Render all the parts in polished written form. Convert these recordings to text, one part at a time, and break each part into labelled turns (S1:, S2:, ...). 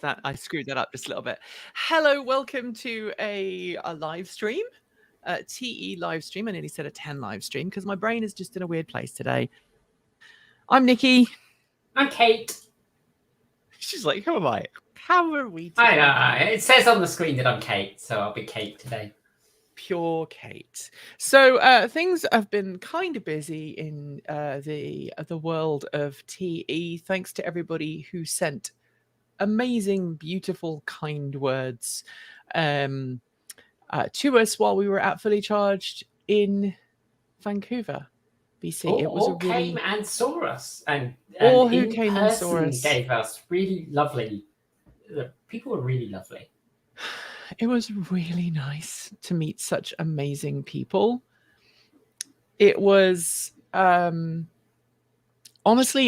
S1: that I screwed that up just a little bit. Hello, welcome to a live stream, TE live stream. I nearly said a 10 live stream because my brain is just in a weird place today. I'm Nikki.
S2: I'm Kate.
S1: She's like, who am I? How are we
S2: I
S1: today?
S2: know. It says on the screen that I'm Kate, so I'll be Kate today.
S1: Pure Kate. So things have been kind of busy in the world of TE, thanks to everybody who sent amazing, beautiful, kind words to us while we were at Fully Charged in Vancouver, BC. It was
S2: or
S1: a really
S2: came and saw us, and
S1: or who
S2: in
S1: came and saw
S2: person
S1: us.
S2: gave us really lovely. The people were really lovely.
S1: It was really nice to meet such amazing people. It was honestly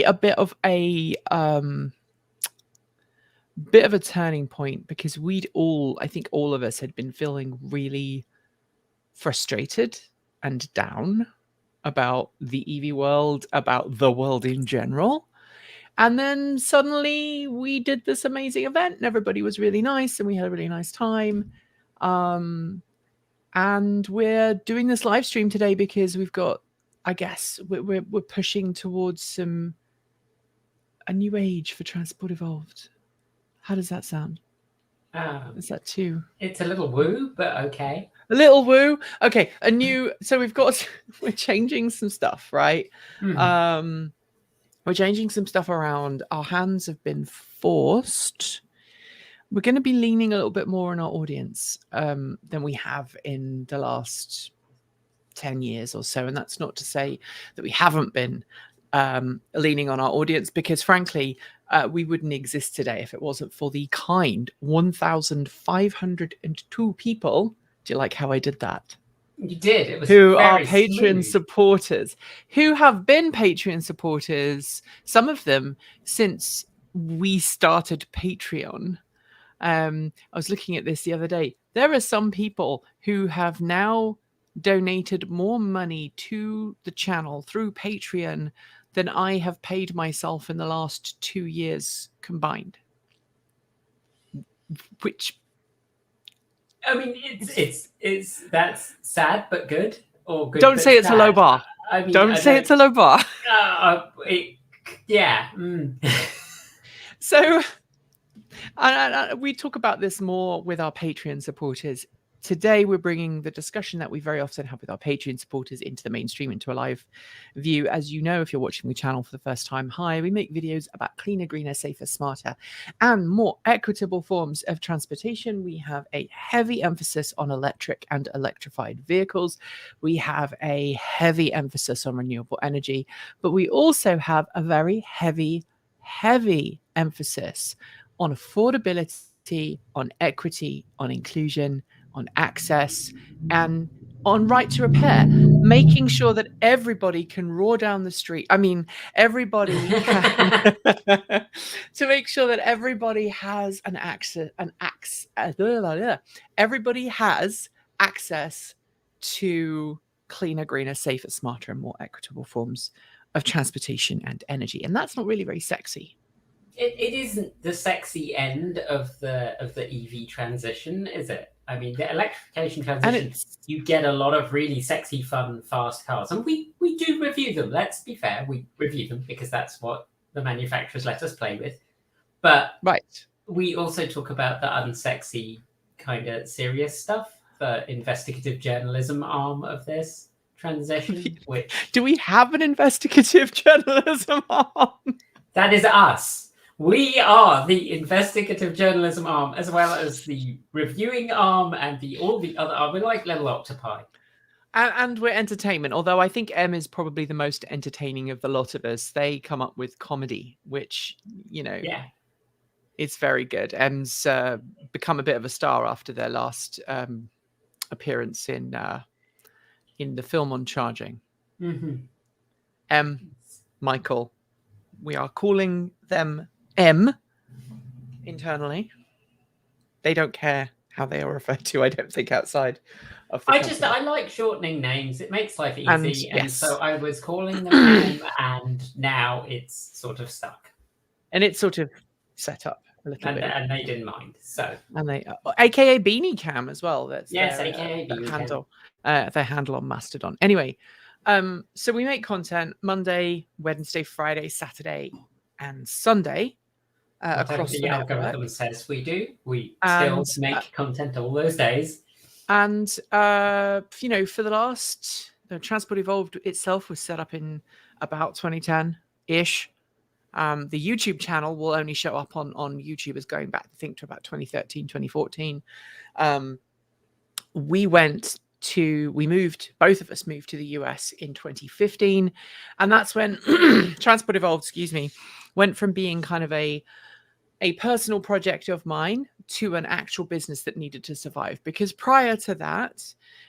S1: a bit of a turning point, because I think all of us had been feeling really frustrated and down about the EV world, about the world in general. And then suddenly we did this amazing event and everybody was really nice and we had a really nice time. And we're doing this live stream today because we've got, I guess, we're pushing towards a new age for Transport Evolved. How does that sound? Is that too?
S2: It's a little woo, but okay.
S1: A little woo. Okay, so we're changing some stuff, right?
S2: Mm.
S1: We're changing some stuff around. Our hands have been forced. We're going to be leaning a little bit more on our audience than we have in the last 10 years or so. And that's not to say that we haven't been leaning on our audience, because frankly, we wouldn't exist today if it wasn't for the kind 1,502 people. Do you like how I did that?
S2: You did. It was
S1: who are
S2: very
S1: Patreon
S2: smooth.
S1: supporters, who have been Patreon supporters, some of them since we started Patreon. I was looking at this the other day. There are some people who have now donated more money to the channel through Patreon than I have paid myself in the last 2 years combined. Which,
S2: I mean, it's that's sad but good, or good.
S1: Don't say it's a low bar.
S2: I mean,
S1: don't say it's a low bar.
S2: Yeah.
S1: So we talk about this more with our Patreon supporters. Today, we're bringing the discussion that we very often have with our Patreon supporters into the mainstream, into a live view. As you know, if you're watching the channel for the first time, hi, we make videos about cleaner, greener, safer, smarter, and more equitable forms of transportation. We have a heavy emphasis on electric and electrified vehicles. We have a heavy emphasis on renewable energy, but we also have a very heavy emphasis on affordability, on equity, on inclusion, on access, and on right to repair, making sure that everybody can roar down the street. I mean, everybody can, to make sure that everybody has everybody has access to cleaner, greener, safer, smarter, and more equitable forms of transportation and energy. And that's not really very sexy.
S2: It isn't the sexy end of the EV transition, is it? I mean, the electrification transition, you get a lot of really sexy, fun, fast cars. And we do review them. Let's be fair. We review them because that's what the manufacturers let us play with. But we also talk about the unsexy, kind of serious stuff, the investigative journalism arm of this transition.
S1: Do we have an investigative journalism arm?
S2: That is us. We are the investigative journalism arm, as well as the reviewing arm and all the other arm. We're like little octopi.
S1: And we're entertainment, although I think M is probably the most entertaining of the lot of us. They come up with comedy, which, it's very good. M's become a bit of a star after their last appearance in the film on charging. M, Michael, we are calling them M internally. They don't care how they are referred to, I don't think, outside of the
S2: I like shortening names. It makes life easy. And so I was calling them M, and now it's sort of stuck.
S1: And it's sort of set up a little bit.
S2: And they didn't mind. So,
S1: and they, aka Beanie Cam as well. That's
S2: yes,
S1: their,
S2: aka Beanie
S1: handle. Their handle on Mastodon. Anyway, so we make content Monday, Wednesday, Friday, Saturday, and Sunday across the
S2: algorithm says we do. We still make content all those days.
S1: And you know, for the Transport Evolved itself was set up in about 2010-ish. The YouTube channel will only show up on YouTube as going back, I think, to about 2013, 2014. Both of us moved to the US in 2015. And that's when Transport Evolved, went from being kind of a personal project of mine to an actual business that needed to survive. Because prior to that,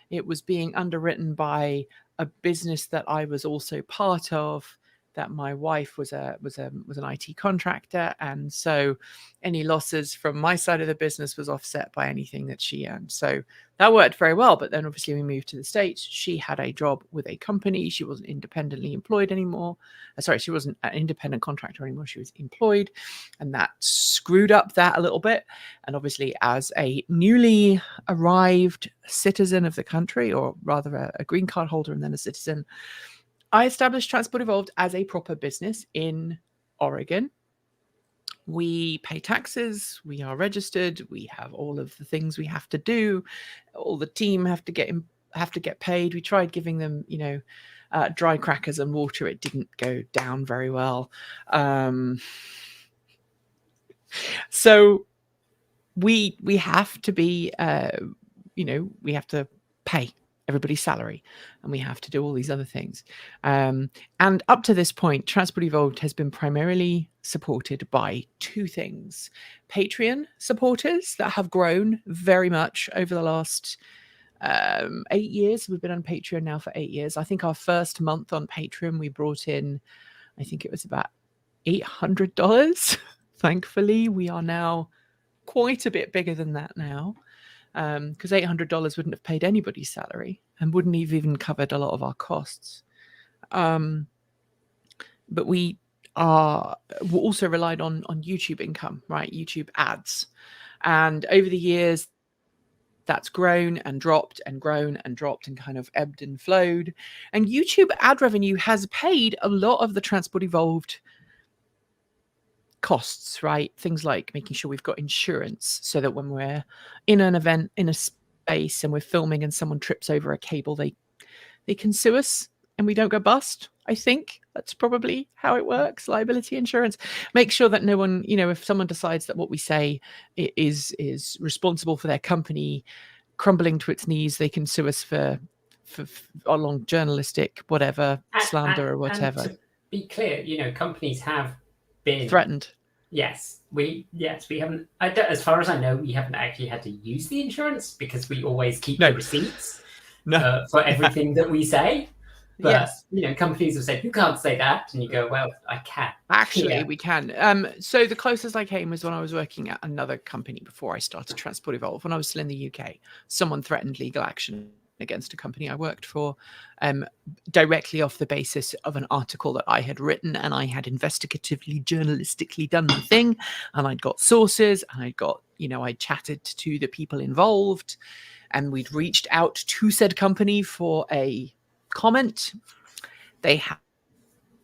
S1: it was being underwritten by a business that I was also part of, that my wife was an IT contractor, and so any losses from my side of the business was offset by anything that she earned. So that worked very well. But then obviously we moved to the States. She had a job with a company. She wasn't independently employed anymore. She wasn't an independent contractor anymore. She was employed, and that screwed up that a little bit. And obviously, as a newly arrived citizen of the country, or rather a green card holder and then a citizen, I established Transport Evolved as a proper business in Oregon. We pay taxes, we are registered, we have all of the things we have to do. All the team have to get paid. We tried giving them, dry crackers and water. It didn't go down very well. So we have to be, we have to pay everybody's salary, and we have to do all these other things. And up to this point, Transport Evolved has been primarily supported by two things. Patreon supporters that have grown very much over the last 8 years. We've been on Patreon now for 8 years. I think our first month on Patreon, we brought in, I think it was about $800. Thankfully, we are now quite a bit bigger than that now. Because $800 wouldn't have paid anybody's salary and wouldn't have even covered a lot of our costs. But we also relied on YouTube income, right? YouTube ads. And over the years, that's grown and dropped and grown and dropped and kind of ebbed and flowed. And YouTube ad revenue has paid a lot of the Transport Evolved costs, right? Things like making sure we've got insurance, so that when we're in an event in a space and we're filming and someone trips over a cable, they can sue us and we don't go bust. I think that's probably how it works. Liability insurance. Make sure that no one, if someone decides that what we say is responsible for their company crumbling to its knees, they can sue us for along journalistic whatever, slander or whatever.
S2: And to be clear, companies have been
S1: threatened.
S2: Yes, we haven't. As far as I know, we haven't actually had to use the insurance because we always keep the receipts for everything that we say. But companies have said you can't say that, and you go, well, I can.
S1: Actually, we can. So the closest I came was when I was working at another company before I started Transport Evolved. When I was still in the UK, someone threatened legal action against a company I worked for, directly off the basis of an article that I had written, and I had investigatively, journalistically done the thing, and I'd got sources, and I'd got, I chatted to the people involved, and we'd reached out to said company for a comment. They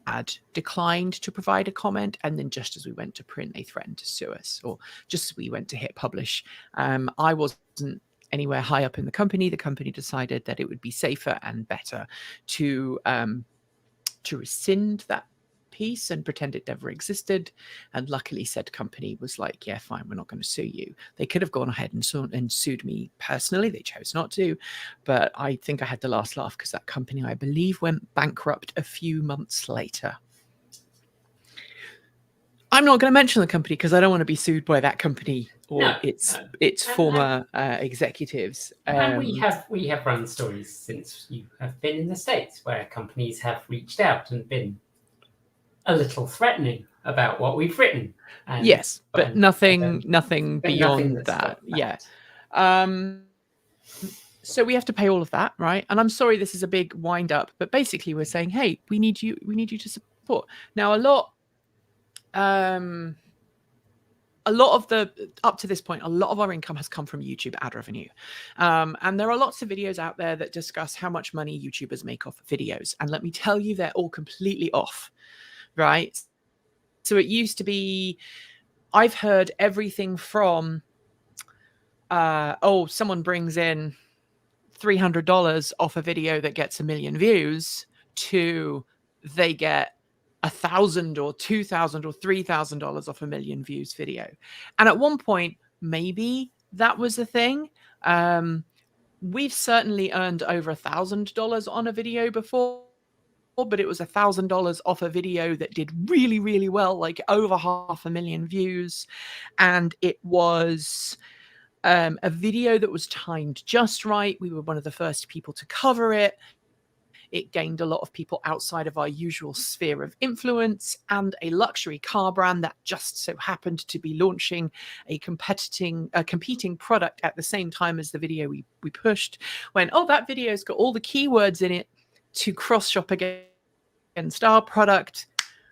S1: had declined to provide a comment, and then just as we went to print, they threatened to sue us, or just as we went to hit publish. I wasn't anywhere high up in the company. The company decided that it would be safer and better to rescind that piece and pretend it never existed. And luckily, said company was like, yeah, fine, we're not going to sue you. They could have gone ahead and sued me personally. They chose not to. But I think I had the last laugh because that company, I believe, went bankrupt a few months later. I'm not going to mention the company because I don't want to be sued by that company or its former executives.
S2: And we have run stories since you have been in the States where companies have reached out and been a little threatening about what we've written.
S1: Yes, but nothing beyond that. Yeah. So we have to pay all of that, right? And I'm sorry, this is a big wind up, but basically we're saying, hey, we need you to support. Now, a lot. a lot of up to this point, a lot of our income has come from YouTube ad revenue. And there are lots of videos out there that discuss how much money YouTubers make off of videos. And let me tell you, they're all completely off, right? So it used to be, I've heard everything from, someone brings in $300 off a video that gets 1 million views, to they get $1,000 or $2,000 or $3,000 off 1 million views video. And at one point, maybe that was the thing. We've certainly earned over $1,000 on a video before, but it was $1,000 off a video that did really, really well, like over 500,000 views. And it was a video that was timed just right. We were one of the first people to cover it. It gained a lot of people outside of our usual sphere of influence, and a luxury car brand that just so happened to be launching a competing product at the same time as the video we pushed went, oh, that video's got all the keywords in it to cross-shop against our product.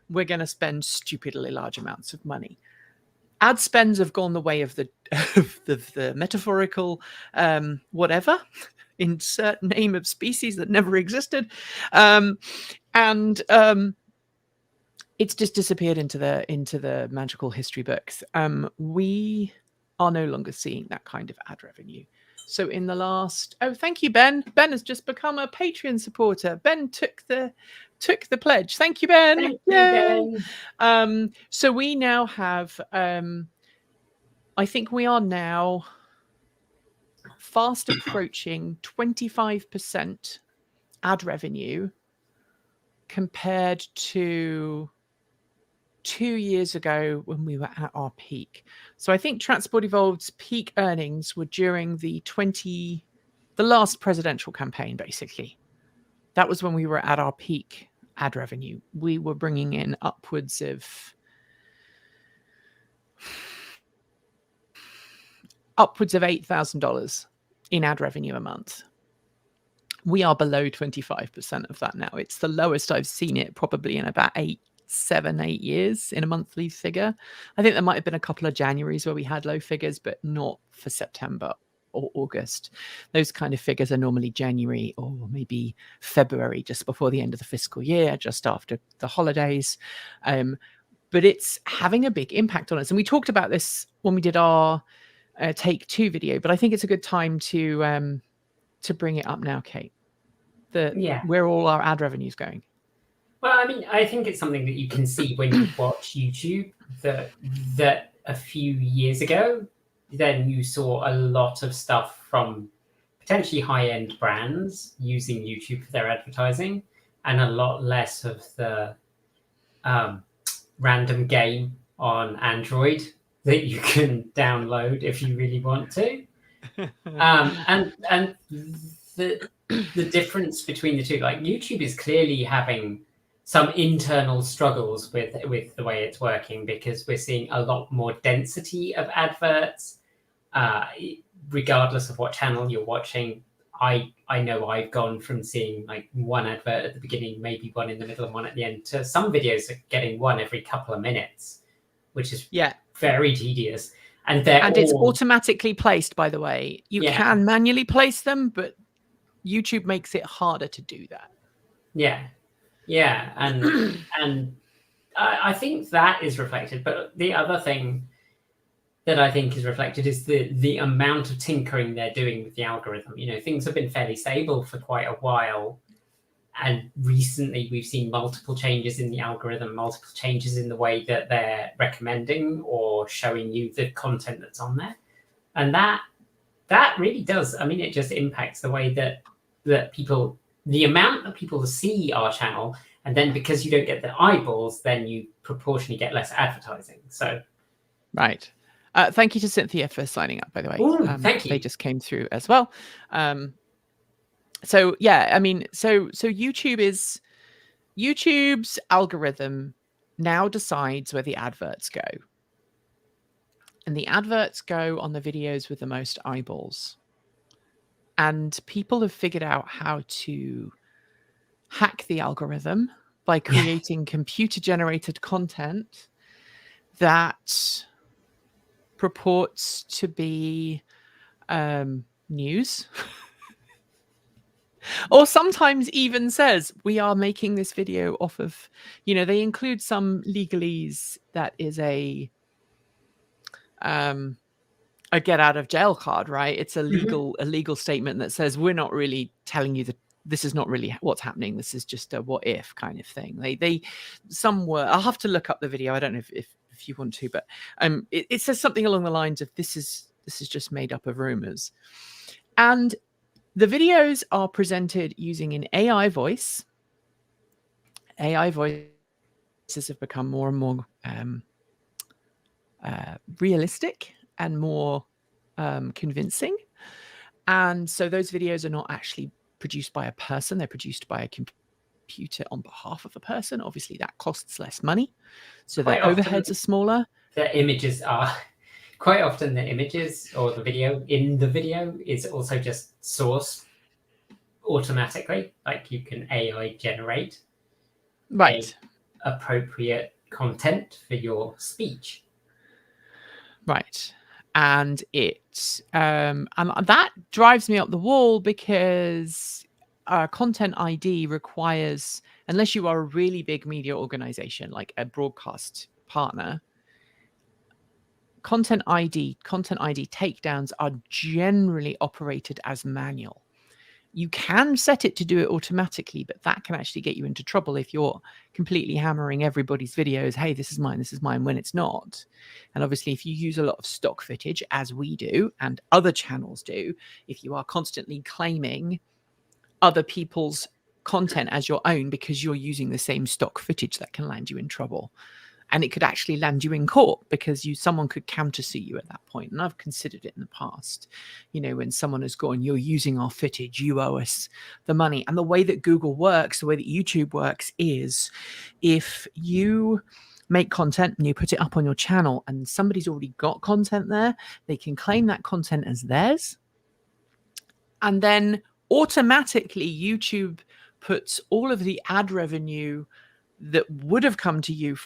S1: We're going to spend stupidly large amounts of money. Ad spends have gone the way of the metaphorical whatever. Insert name of species that never existed, and it's just disappeared into the magical history books. We are no longer seeing that kind of ad revenue. So in the last, thank you, Ben. Ben has just become a Patreon supporter. Ben took the pledge. Thank you, Ben.
S2: Thank you, Ben.
S1: So we now have, I think we are now fast approaching 25% ad revenue compared to 2 years ago when we were at our peak. So I think Transport Evolved's peak earnings were during the last presidential campaign, basically. That was when we were at our peak ad revenue. We were bringing in upwards of $8,000 in ad revenue a month. We are below 25% of that now. It's the lowest I've seen it probably in about 7, 8 years in a monthly figure. I think there might have been a couple of Januaries where we had low figures, but not for September or August. Those kind of figures are normally January or maybe February, just before the end of the fiscal year, just after the holidays. But it's having a big impact on us. And we talked about this when we did our Take 2 video, but I think it's a good time to bring it up now, Kate. Where all our ad revenue's going.
S2: Well, I mean, I think it's something that you can see when you watch YouTube, that a few years ago, then you saw a lot of stuff from potentially high-end brands using YouTube for their advertising, and a lot less of the random game on Android that you can download if you really want to. And the difference between the two, like YouTube is clearly having some internal struggles with the way it's working, because we're seeing a lot more density of adverts, regardless of what channel you're watching. I know I've gone from seeing like one advert at the beginning, maybe one in the middle and one at the end, to some videos are getting one every couple of minutes, which is very tedious. And
S1: it's automatically placed, by the way. You can manually place them, but YouTube makes it harder to do that.
S2: And I think that is reflected. But the other thing that I think is reflected is the amount of tinkering they're doing with the algorithm. You know, things have been fairly stable for quite a while, and recently we've seen multiple changes in the algorithm, multiple changes in the way that they're recommending or showing you the content that's on there. And that really does, I mean, it just impacts the way that people, the amount that people see our channel, and then because you don't get the eyeballs, then you proportionally get less advertising. So,
S1: right. Thank you to Cynthia for signing up, by the way.
S2: Ooh, thank you.
S1: They just came through as well. So yeah, I mean, so YouTube's algorithm now decides where the adverts go. And the adverts go on the videos with the most eyeballs. And people have figured out how to hack the algorithm by creating computer-generated content that purports to be news. Or sometimes even says, we are making this video off of, they include some legalese that is a get out of jail card, right? It's a legal statement that says, we're not really telling you that this is not really what's happening. This is just a what if kind of thing. I'll have to look up the video. I don't know if you want to, but it says something along the lines of this is just made up of rumors. And the videos are presented using an AI voice. AI voices have become more and more realistic and more convincing. And so those videos are not actually produced by a person. They're produced by a computer on behalf of a person. Obviously, that costs less money. So their overheads are smaller.
S2: The images are... Quite often the images or the video in the video is also just sourced automatically. Like you can AI generate appropriate content for your speech.
S1: Right. And and that drives me up the wall because Content ID requires, unless you are a really big media organization like a broadcast partner, Content ID takedowns are generally operated as manual. You can set it to do it automatically, but that can actually get you into trouble if you're completely hammering everybody's videos. Hey, this is mine, when it's not. And obviously, if you use a lot of stock footage, as we do, and other channels do, if you are constantly claiming other people's content as your own because you're using the same stock footage, that can land you in trouble. And it could actually land you in court because someone could countersue you at that point. And I've considered it in the past, when someone has gone, you're using our footage, you owe us the money. And the way that Google works, the way that YouTube works is if you make content and you put it up on your channel and somebody's already got content there, they can claim that content as theirs. And then automatically YouTube puts all of the ad revenue that would have come to you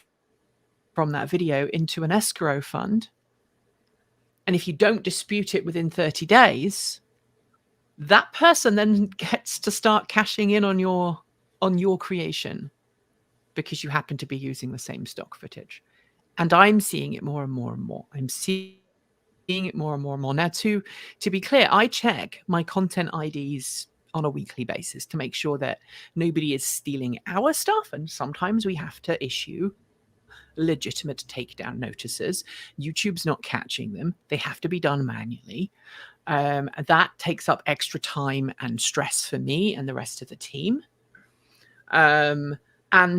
S1: from that video into an escrow fund. And if you don't dispute it within 30 days, that person then gets to start cashing in on your creation because you happen to be using the same stock footage. And I'm seeing it more and more and more. I'm seeing it more and more and more. Now, to be clear, I check my content IDs on a weekly basis to make sure that nobody is stealing our stuff. And sometimes we have to issue legitimate takedown notices. YouTube's not catching them. They have to be done manually. That takes up extra time and stress for me and the rest of the team. And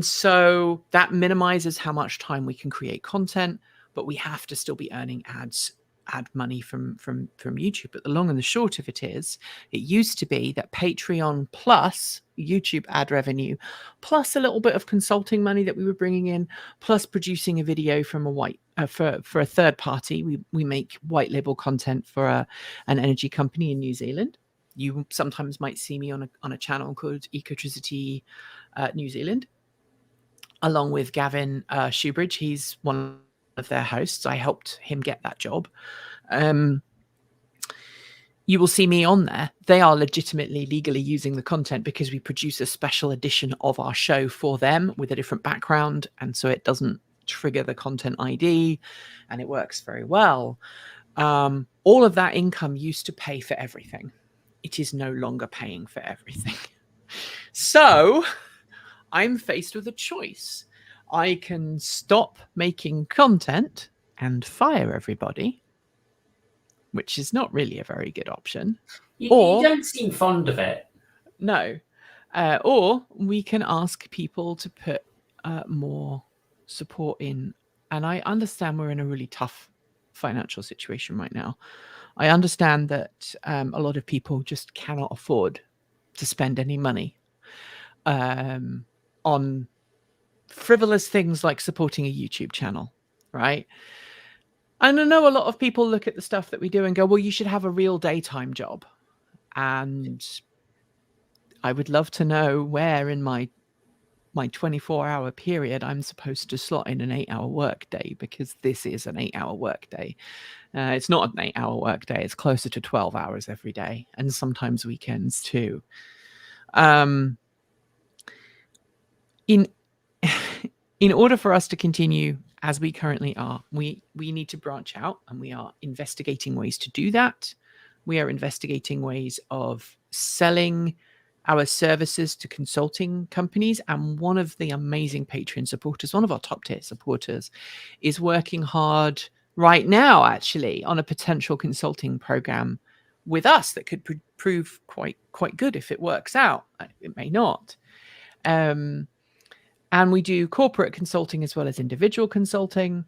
S1: so that minimizes how much time we can create content, but we have to still be earning ad money from YouTube. But the long and the short of it is, it used to be that Patreon plus YouTube ad revenue, plus a little bit of consulting money that we were bringing in, plus producing a video from for a third party. We make white label content for an energy company in New Zealand. You sometimes might see me on a channel called Ecotricity New Zealand, along with Gavin Shoebridge. He's one of their hosts. I helped him get that job. You will see me on there. They are legitimately legally using the content because we produce a special edition of our show for them with a different background. And so it doesn't trigger the content ID and it works very well. All of that income used to pay for everything. It is no longer paying for everything. So I'm faced with a choice. I can stop making content and fire everybody, which is not really a very good option.
S2: You don't seem fond of it.
S1: No. Or we can ask people to put more support in. And I understand we're in a really tough financial situation right now. I understand that a lot of people just cannot afford to spend any money on frivolous things like supporting a YouTube channel, right? And I know a lot of people look at the stuff that we do and go, well, you should have a real daytime job. And I would love to know where in my my 24-hour period, I'm supposed to slot in an 8-hour work day because this is an 8-hour work day. It's not an 8-hour work day. It's closer to 12 hours every day, and sometimes weekends too. In order for us to continue as we currently are, we need to branch out, and we are investigating ways to do that. We are investigating ways of selling our services to consulting companies. And one of the amazing Patreon supporters, one of our top tier supporters, is working hard right now, actually, on a potential consulting program with us that could prove quite good if it works out. It may not. And we do corporate consulting as well as individual consulting.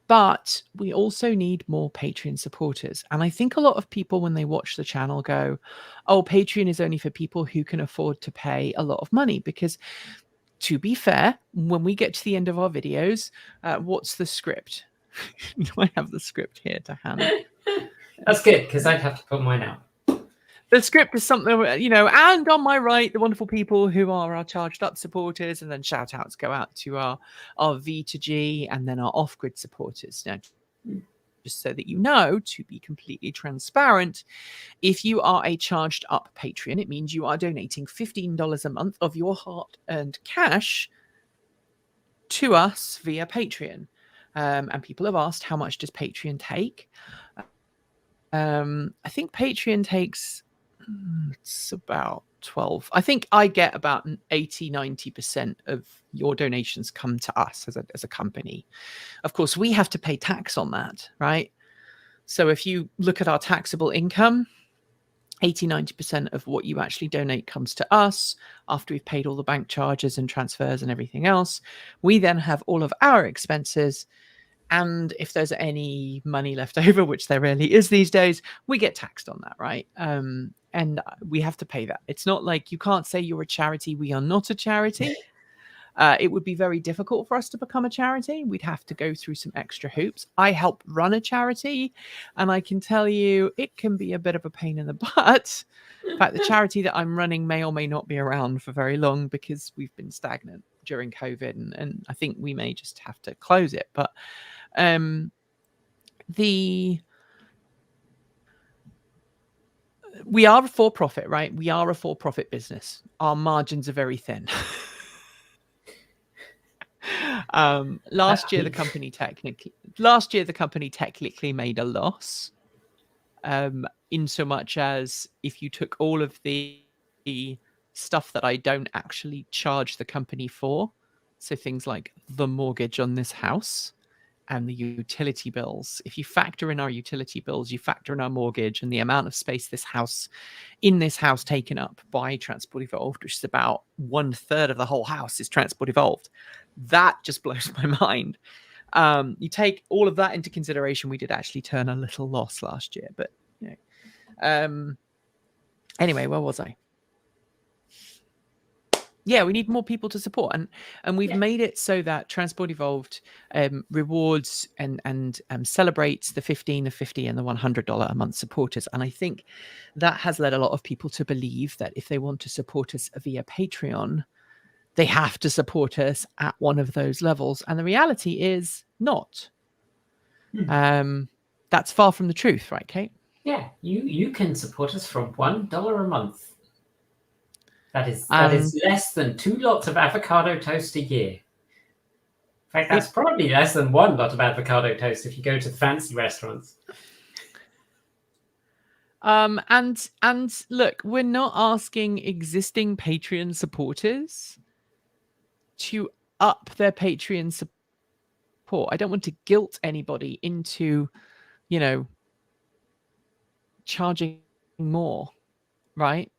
S1: But we also need more Patreon supporters. And I think a lot of people, when they watch the channel, go, oh, Patreon is only for people who can afford to pay a lot of money. Because to be fair, when we get to the end of our videos, what's the script? Do I have the script here to hand?
S2: That's good, because I'd have to put mine out.
S1: The script is something, and on my right, the wonderful people who are our charged up supporters, and then shout outs go out to our V to G and then our off grid supporters. Now, just so that you know, to be completely transparent, if you are a charged up Patreon, it means you are donating $15 a month of your hard earned cash to us via Patreon. And people have asked, how much does Patreon take? I think Patreon takes, it's about 12. I think I get about 80-90% of your donations come to us as a company. Of course, we have to pay tax on that, right? So if you look at our taxable income, 80-90% of what you actually donate comes to us after we've paid all the bank charges and transfers and everything else. We then have all of our expenses. And if there's any money left over, which there rarely is these days, we get taxed on that, right? And we have to pay that. It's not like you can't say you're a charity. We are not a charity. It would be very difficult for us to become a charity. We'd have to go through some extra hoops. I help run a charity, and I can tell you it can be a bit of a pain in the butt. In fact, the charity that I'm running may or may not be around for very long because we've been stagnant during COVID, and I think we may just have to close it. But we are a for-profit, right? We are a for-profit business. Our margins are very thin. Last year the company technically made a loss, in so much as if you took all of the stuff that I don't actually charge the company for, so things like the mortgage on this house and the utility bills, if you factor in our utility bills, you factor in our mortgage and the amount of space this house taken up by Transport Evolved, which is about 1/3 of the whole house is Transport Evolved. That just blows my mind. You take all of that into consideration, we did actually turn a little loss last year, but anyway, where was I? Yeah, we need more people to support, and we've made it so that Transport Evolved rewards and celebrates the $15, the $50, and the $100 a month supporters. And I think that has led a lot of people to believe that if they want to support us via Patreon, they have to support us at one of those levels. And the reality is not. That's far from the truth, right, Kate?
S2: Yeah, you can support us from $1 a month. That is less than 2 lots of avocado toast a year. In fact, that's probably less than 1 lot of avocado toast if you go to fancy restaurants.
S1: And look, we're not asking existing Patreon supporters to up their Patreon support. I don't want to guilt anybody into, charging more, right?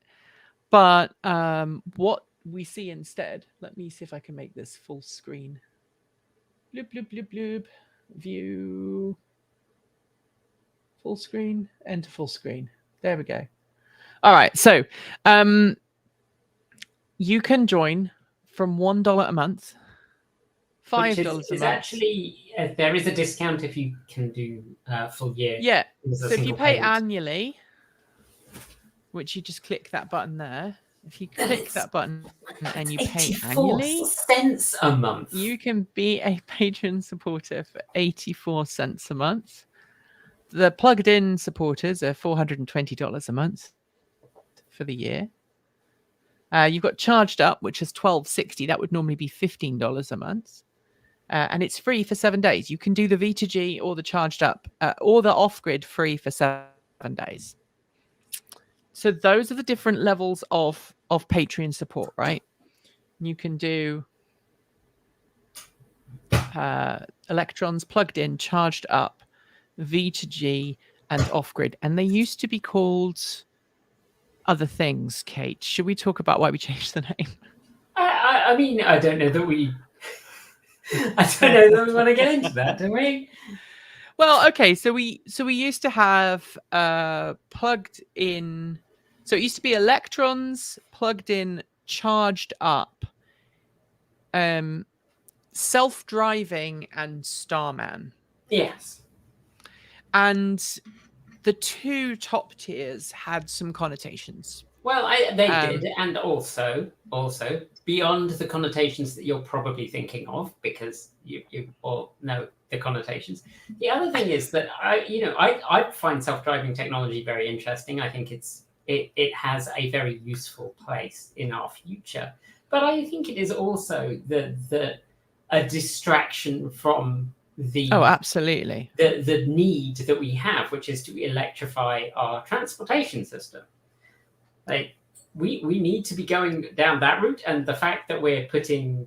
S1: But what we see instead, let me see if I can make this full screen. Bloop, bloop, bloop, bloop. View. Full screen. Enter full screen. There we go. All right. So you can join from $1 a month. $5 a month.
S2: Actually, there is a discount if you can do full year.
S1: Yeah. So if you pay annually, which you just click that button there, If you click that button and you pay
S2: 84
S1: annually,
S2: cents a month.
S1: You can be a Patreon supporter for 84 cents a month. The plugged-in supporters are $420 a month for the year. You've got charged up, which is $12.60. That would normally be $15 a month. And it's free for 7 days. You can do the V2G or the charged up or the off-grid free for 7 days. So those are the different levels of Patreon support, right? You can do electrons, plugged in, charged up, V2G, and off-grid. And they used to be called other things, Kate. Should we talk about why we changed the name?
S2: I mean, I don't know that we... I don't know that we want to get into that, do we?
S1: Well, okay. So we used to have plugged in... So it used to be electrons, plugged in, charged up, self-driving, and Starman.
S2: Yes.
S1: And the two top tiers had some connotations.
S2: Well, they did, and also beyond the connotations that you're probably thinking of, because you all know the connotations. The other thing is that I find self-driving technology very interesting. I think it has a very useful place in our future, but I think it is also a distraction from the
S1: absolutely
S2: the need that we have, which is to electrify our transportation system. Like we need to be going down that route, and the fact that we're putting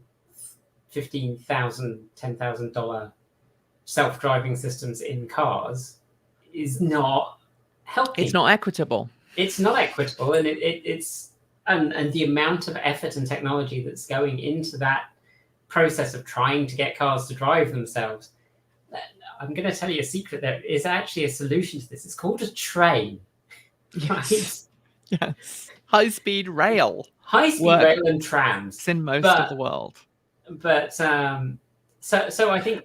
S2: $15,000, $10,000 self-driving systems in cars is not helping.
S1: It's not equitable.
S2: It's not equitable, and it's the amount of effort and technology that's going into that process of trying to get cars to drive themselves. I'm going to tell you a secret. There is actually a solution to this. It's called a train.
S1: Yes.
S2: Right?
S1: Yes. High-speed rail.
S2: High-speed rail and trams.
S1: It's in most of the world.
S2: But so I think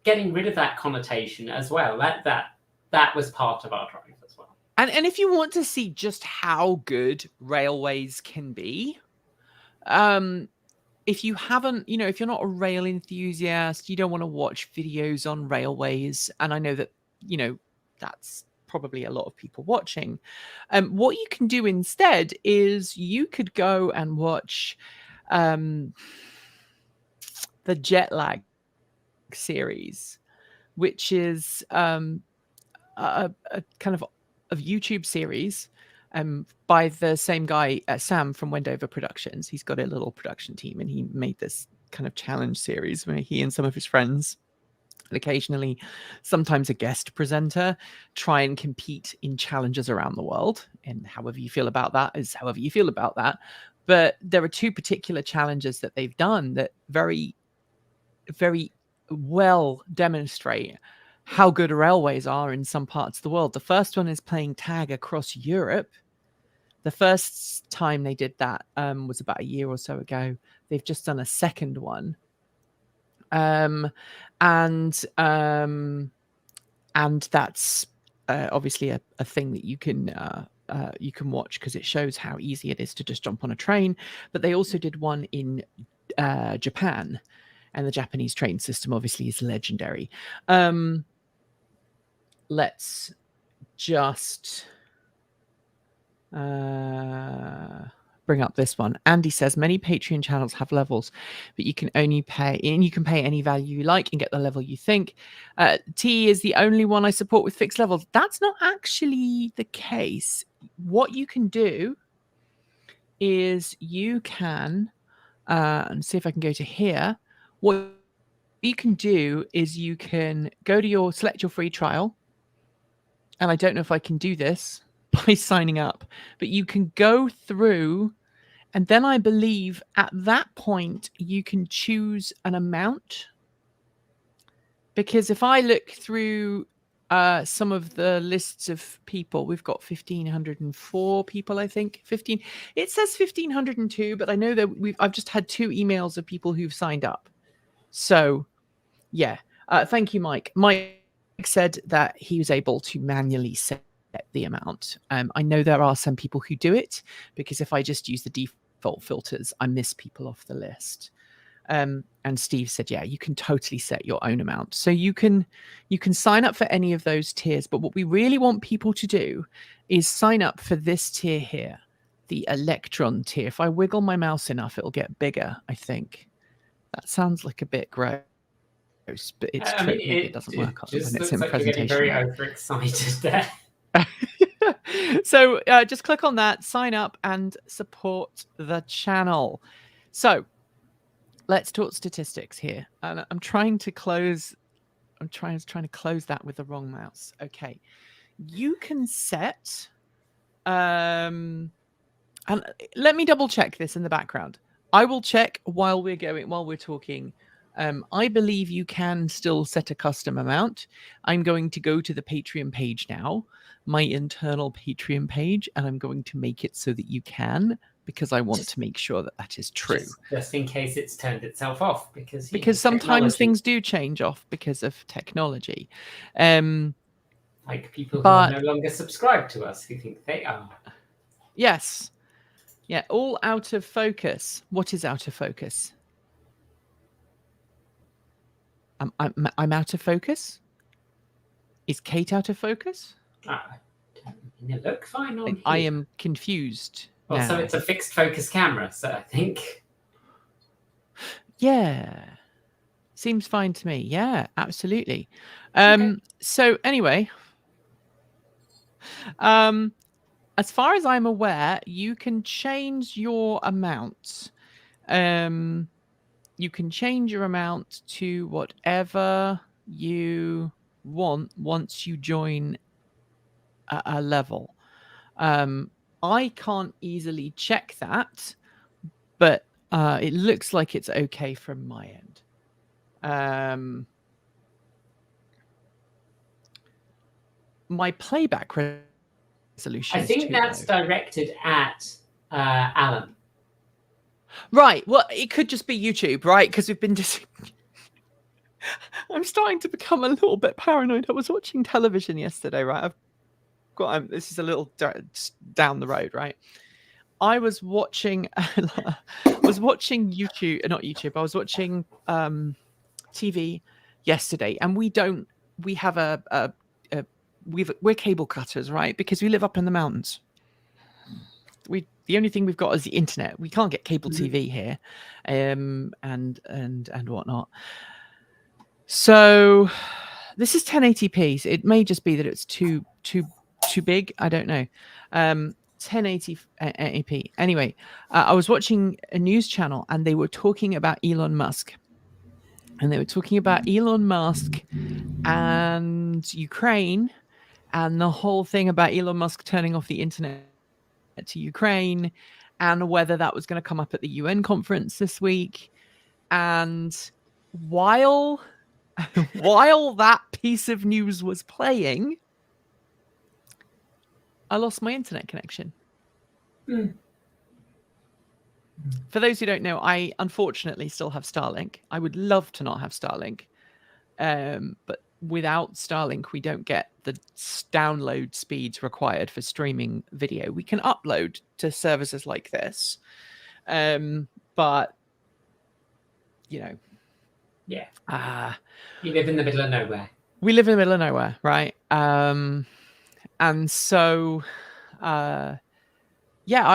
S2: getting rid of that connotation as well, that was part of our drive as well.
S1: And if you want to see just how good railways can be, if you haven't, if you're not a rail enthusiast, you don't want to watch videos on railways, and I know that, that's probably a lot of people watching. What you can do instead is you could go and watch the Jet Lag series, which is a kind of YouTube series by the same guy, Sam from Wendover Productions. He's got a little production team, and he made this kind of challenge series where he and some of his friends, and occasionally sometimes a guest presenter, try and compete in challenges around the world. And however you feel about that is however you feel about that. But there are two particular challenges that they've done that very, very well demonstrate how good railways are in some parts of the world. The first one is playing tag across Europe. The first time they did that was about a year or so ago. They've just done a second one. And that's obviously a thing that you can watch, because it shows how easy it is to just jump on a train. But they also did one in Japan, and the Japanese train system obviously is legendary. Let's just bring up this one. Andy says many Patreon channels have levels, but you can only pay, and you can pay any value you like and get the level you think. T is the only one I support with fixed levels. That's not actually the case. What you can do is you can, and see if I can go to here. What you can do is you can go to select your free trial. And I don't know if I can do this by signing up, but you can go through, and then I believe at that point you can choose an amount. Because if I look through some of the lists of people, we've got 1,504 people, I think. It says 1,502, but I know that I've just had 2 emails of people who've signed up. So yeah, thank you, Mike. Mike said that he was able to manually set the amount. I know there are some people who do it, because if I just use the default filters, I miss people off the list. And Steve said, yeah, you can totally set your own amount. So you can sign up for any of those tiers. But what we really want people to do is sign up for this tier here, the Electron tier. If I wiggle my mouse enough, it'll get bigger, I think. That sounds like a bit gross, but it's true. Maybe it doesn't work when it's in
S2: like
S1: presentation.
S2: You're getting very overexcited there.
S1: So just click on that, sign up, and support the channel. So let's talk statistics here. And I'm trying to close that with the wrong mouse. Okay. You can set and let me double check this in the background. I will check while we're talking. I believe you can still set a custom amount. I'm going to go to the Patreon page now, my internal Patreon page, and I'm going to make it so that you can, because I want to make sure that that is true.
S2: Just in case it's turned itself off, because
S1: sometimes things do change off because of technology.
S2: Like people who are no longer subscribed to us, who think they are.
S1: Yes. Yeah, all out of focus. What is out of focus? I'm out of focus? Is Kate out of focus?
S2: You look fine on here.
S1: I am confused.
S2: Well, so it's a fixed focus camera, so I think.
S1: Yeah. Seems fine to me. Yeah, absolutely. Okay. So anyway, as far as I'm aware, you can change your amount. You can change your amount to whatever you want once you join a level. I can't easily check that, but it looks like it's okay from my end. My playback resolution.
S2: I think that's directed at Alan.
S1: Right. Well, it could just be YouTube, right? Because we've been I'm starting to become a little bit paranoid. I was watching television yesterday, right? This is a little down the road, right? I was watching YouTube, not YouTube. I was watching TV yesterday, and we have we're cable cutters, right? Because we live up in the mountains. The only thing we've got is the internet. We can't get cable TV here, and whatnot. So this is 1080p. So it may just be that it's too big. I don't know. 1080p. Anyway, I was watching a news channel, and they were talking about Elon Musk. And they were talking about Elon Musk and Ukraine, and the whole thing about Elon Musk turning off the internet to Ukraine, and whether that was going to come up at the UN conference this week. And while that piece of news was playing, I lost my internet connection. For those who don't know, I unfortunately still have Starlink. I would love to not have Starlink, but without Starlink, we don't get the download speeds required for streaming video. We can upload to services like this, but you
S2: live in the middle of nowhere.
S1: We live in the middle of nowhere, right? And so, I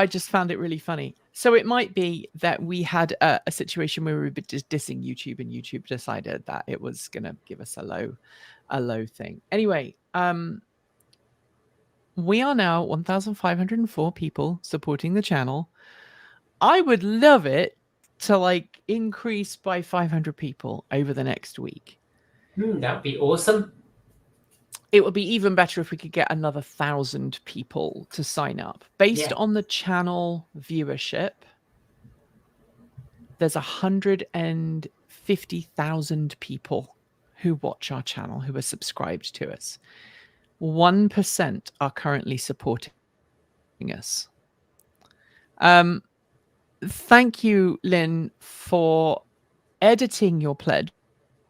S1: just found it really funny. So it might be that we had a situation where we were just dissing YouTube, and YouTube decided that it was going to give us a low thing. Anyway, we are now 1,504 people supporting the channel. I would love it to increase by 500 people over the next week.
S2: That would be awesome.
S1: It would be even better if we could get another 1,000 people to sign up. Based on the channel viewership, there's 150,000 people who watch our channel, who are subscribed to us. 1% are currently supporting us. Thank you, Lynn, for editing your pledge.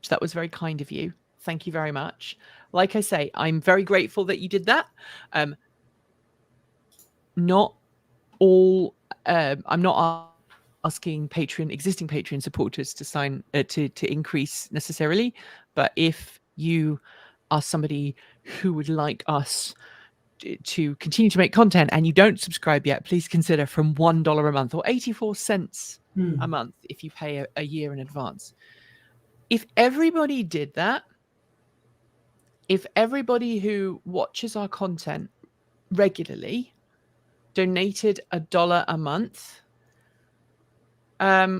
S1: That was very kind of you. Thank you very much. like I say, I'm very grateful that you did that. Not all, I'm not asking existing Patreon supporters to sign to increase necessarily, but if you are somebody who would like us to continue to make content and you don't subscribe yet, please consider from $1 a month or 84 cents a month if you pay a year in advance. If everybody did that, if everybody who watches our content regularly donated $1 a month,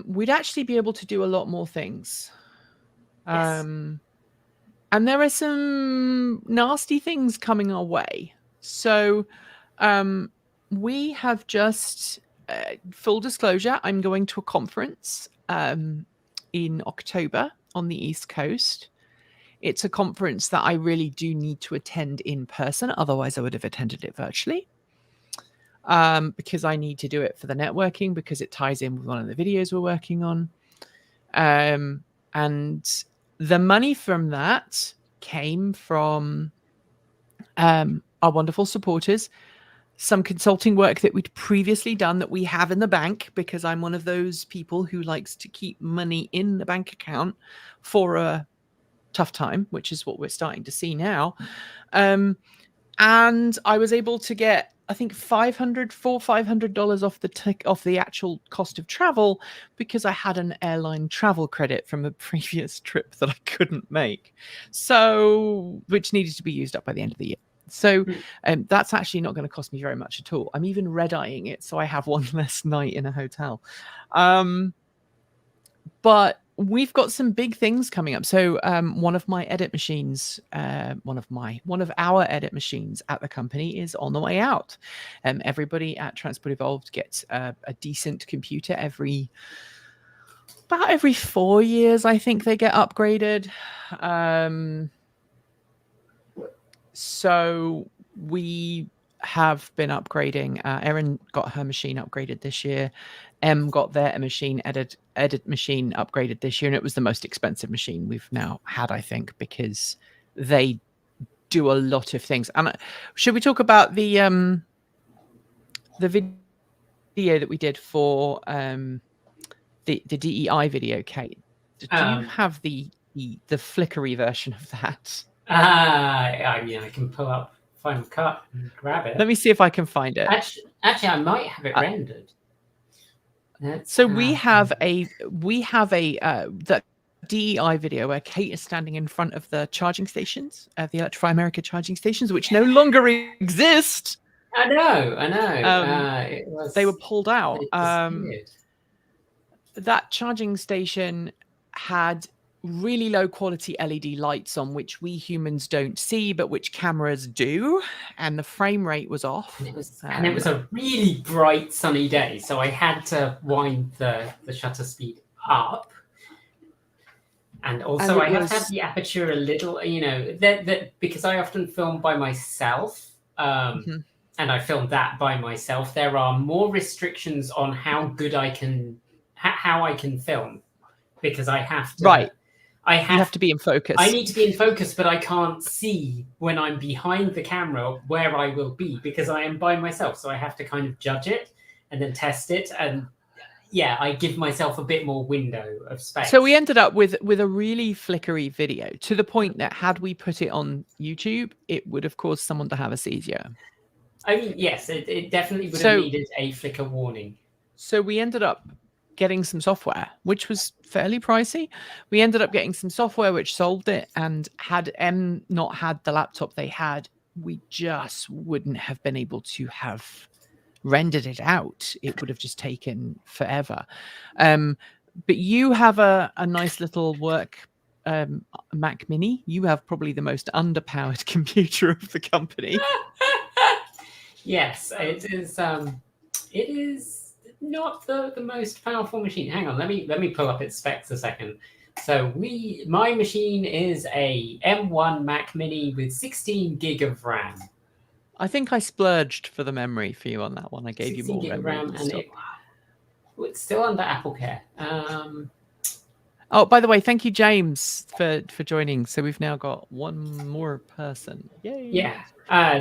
S1: we'd actually be able to do a lot more things.
S2: Yes.
S1: And there are some nasty things coming our way. So we have just, full disclosure, I'm going to a conference in October on the East Coast. It's a conference that I really do need to attend in person. Otherwise, I would have attended it virtually. Because I need to do it for the networking, because it ties in with one of the videos we're working on. And the money from that came from our wonderful supporters, some consulting work that we'd previously done that we have in the bank, because I'm one of those people who likes to keep money in the bank account for a tough time, which is what we're starting to see now. And I was able to get, I think, $500 off the actual cost of travel, because I had an airline travel credit from a previous trip that I couldn't make, so which needed to be used up by the end of the year. So that's actually not going to cost me very much at all. I'm even red-eyeing it, so I have one less night in a hotel. But we've got some big things coming up. So one of my edit machines, one of our edit machines at the company is on the way out. Everybody at Transport Evolved gets a decent computer about every 4 years. I think they get upgraded. So we have been upgrading. Erin got her machine upgraded this year. Got their edit machine upgraded this year, and it was the most expensive machine we've now had, I think, because they do a lot of things. And should we talk about the video that we did for the DEI video, Kate? Do you have the flickery version of that?
S2: I mean, I can pull up Final Cut and grab it.
S1: Let me see if I can find it.
S2: Actually, I might have it rendered.
S1: So we have the DEI video where Kate is standing in front of the charging stations, the Electrify America charging stations, which no longer exist.
S2: I know.
S1: They were pulled out. That charging station had really low quality LED lights on, which we humans don't see, but which cameras do, and the frame rate was off.
S2: And it was a really bright sunny day, so I had to wind the shutter speed up, and also I have to have the aperture a little, because I often film by myself, and I filmed that by myself. There are more restrictions on how good I can film, because I have to. You
S1: have to be in focus.
S2: I need to be in focus, but I can't see when I'm behind the camera where I will be, because I am by myself. So I have to kind of judge it and then test it. And I give myself a bit more window of space.
S1: So we ended up with a really flickery video, to the point that had we put it on YouTube, it would have caused someone to have a seizure.
S2: I mean, yes, it definitely would have needed a flicker warning.
S1: So we ended up getting some software, which was fairly pricey. We ended up getting some software which solved it, and had M not had the laptop they had, we just wouldn't have been able to have rendered it out. It would have just taken forever. But you have a nice little work Mac Mini. You have probably the most underpowered computer of the company.
S2: Yes, it is not the most powerful machine. Hang on, let me pull up its specs a second. So my machine is a M1 Mac Mini with 16 gig of RAM.
S1: I think I splurged for the memory for you on that one. I gave you more memory.
S2: RAM, and it's still under Apple Care.
S1: Oh, by the way, thank you, James, for joining. So we've now got one more person. Yay!
S2: Yeah,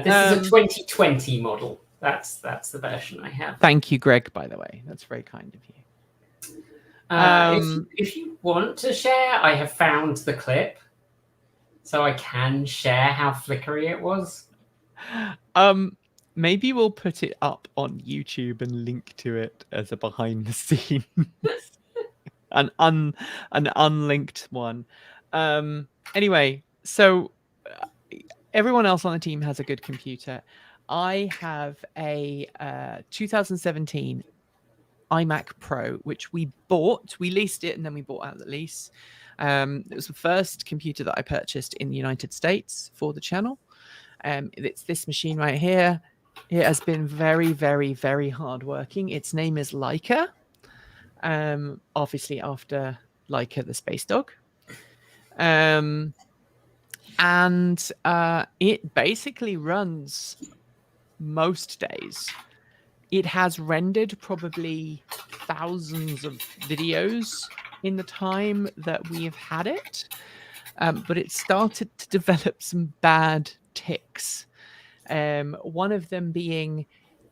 S2: this is a 2020 model. That's the version I have.
S1: Thank you, Greg. By the way, that's very kind of you.
S2: If you want to share, I have found the clip, so I can share how flickery it was.
S1: Maybe we'll put it up on YouTube and link to it as a behind the scenes, an unlinked one. Anyway, so everyone else on the team has a good computer. I have a 2017 iMac Pro, which we bought. We leased it and then we bought out the lease. It was the first computer that I purchased in the United States for the channel. It's this machine right here. It has been very, very, very hardworking. Its name is Leica, obviously after Leica the space dog. And it basically runs most days. It has rendered probably thousands of videos in the time that we have had it, but it started to develop some bad tics. One of them being,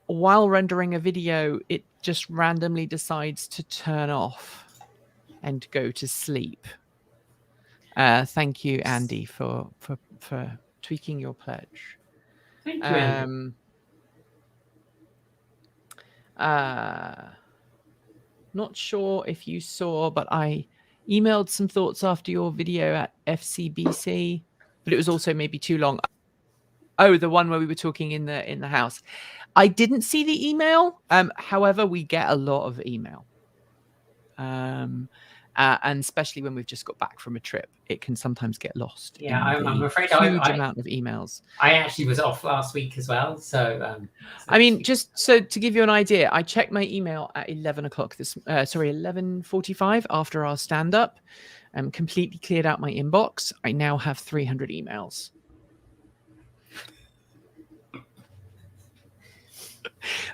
S1: while rendering a video, it just randomly decides to turn off and go to sleep. Thank you, Andy, for tweaking your pledge.
S2: Thank you, Andy.
S1: Not sure if you saw, but I emailed some thoughts after your video at FCBC, but it was also maybe too long. Oh, the one where we were talking in the house. I didn't see the email. However, we get a lot of email. And especially when we've just got back from a trip, it can sometimes get lost.
S2: Yeah, I'm afraid
S1: huge amount of emails.
S2: I actually was off last week as well, so.
S1: I mean, just so to give you an idea, I checked my email at 11 o'clock 11:45 after our stand-up. Completely cleared out my inbox. I now have 300 emails.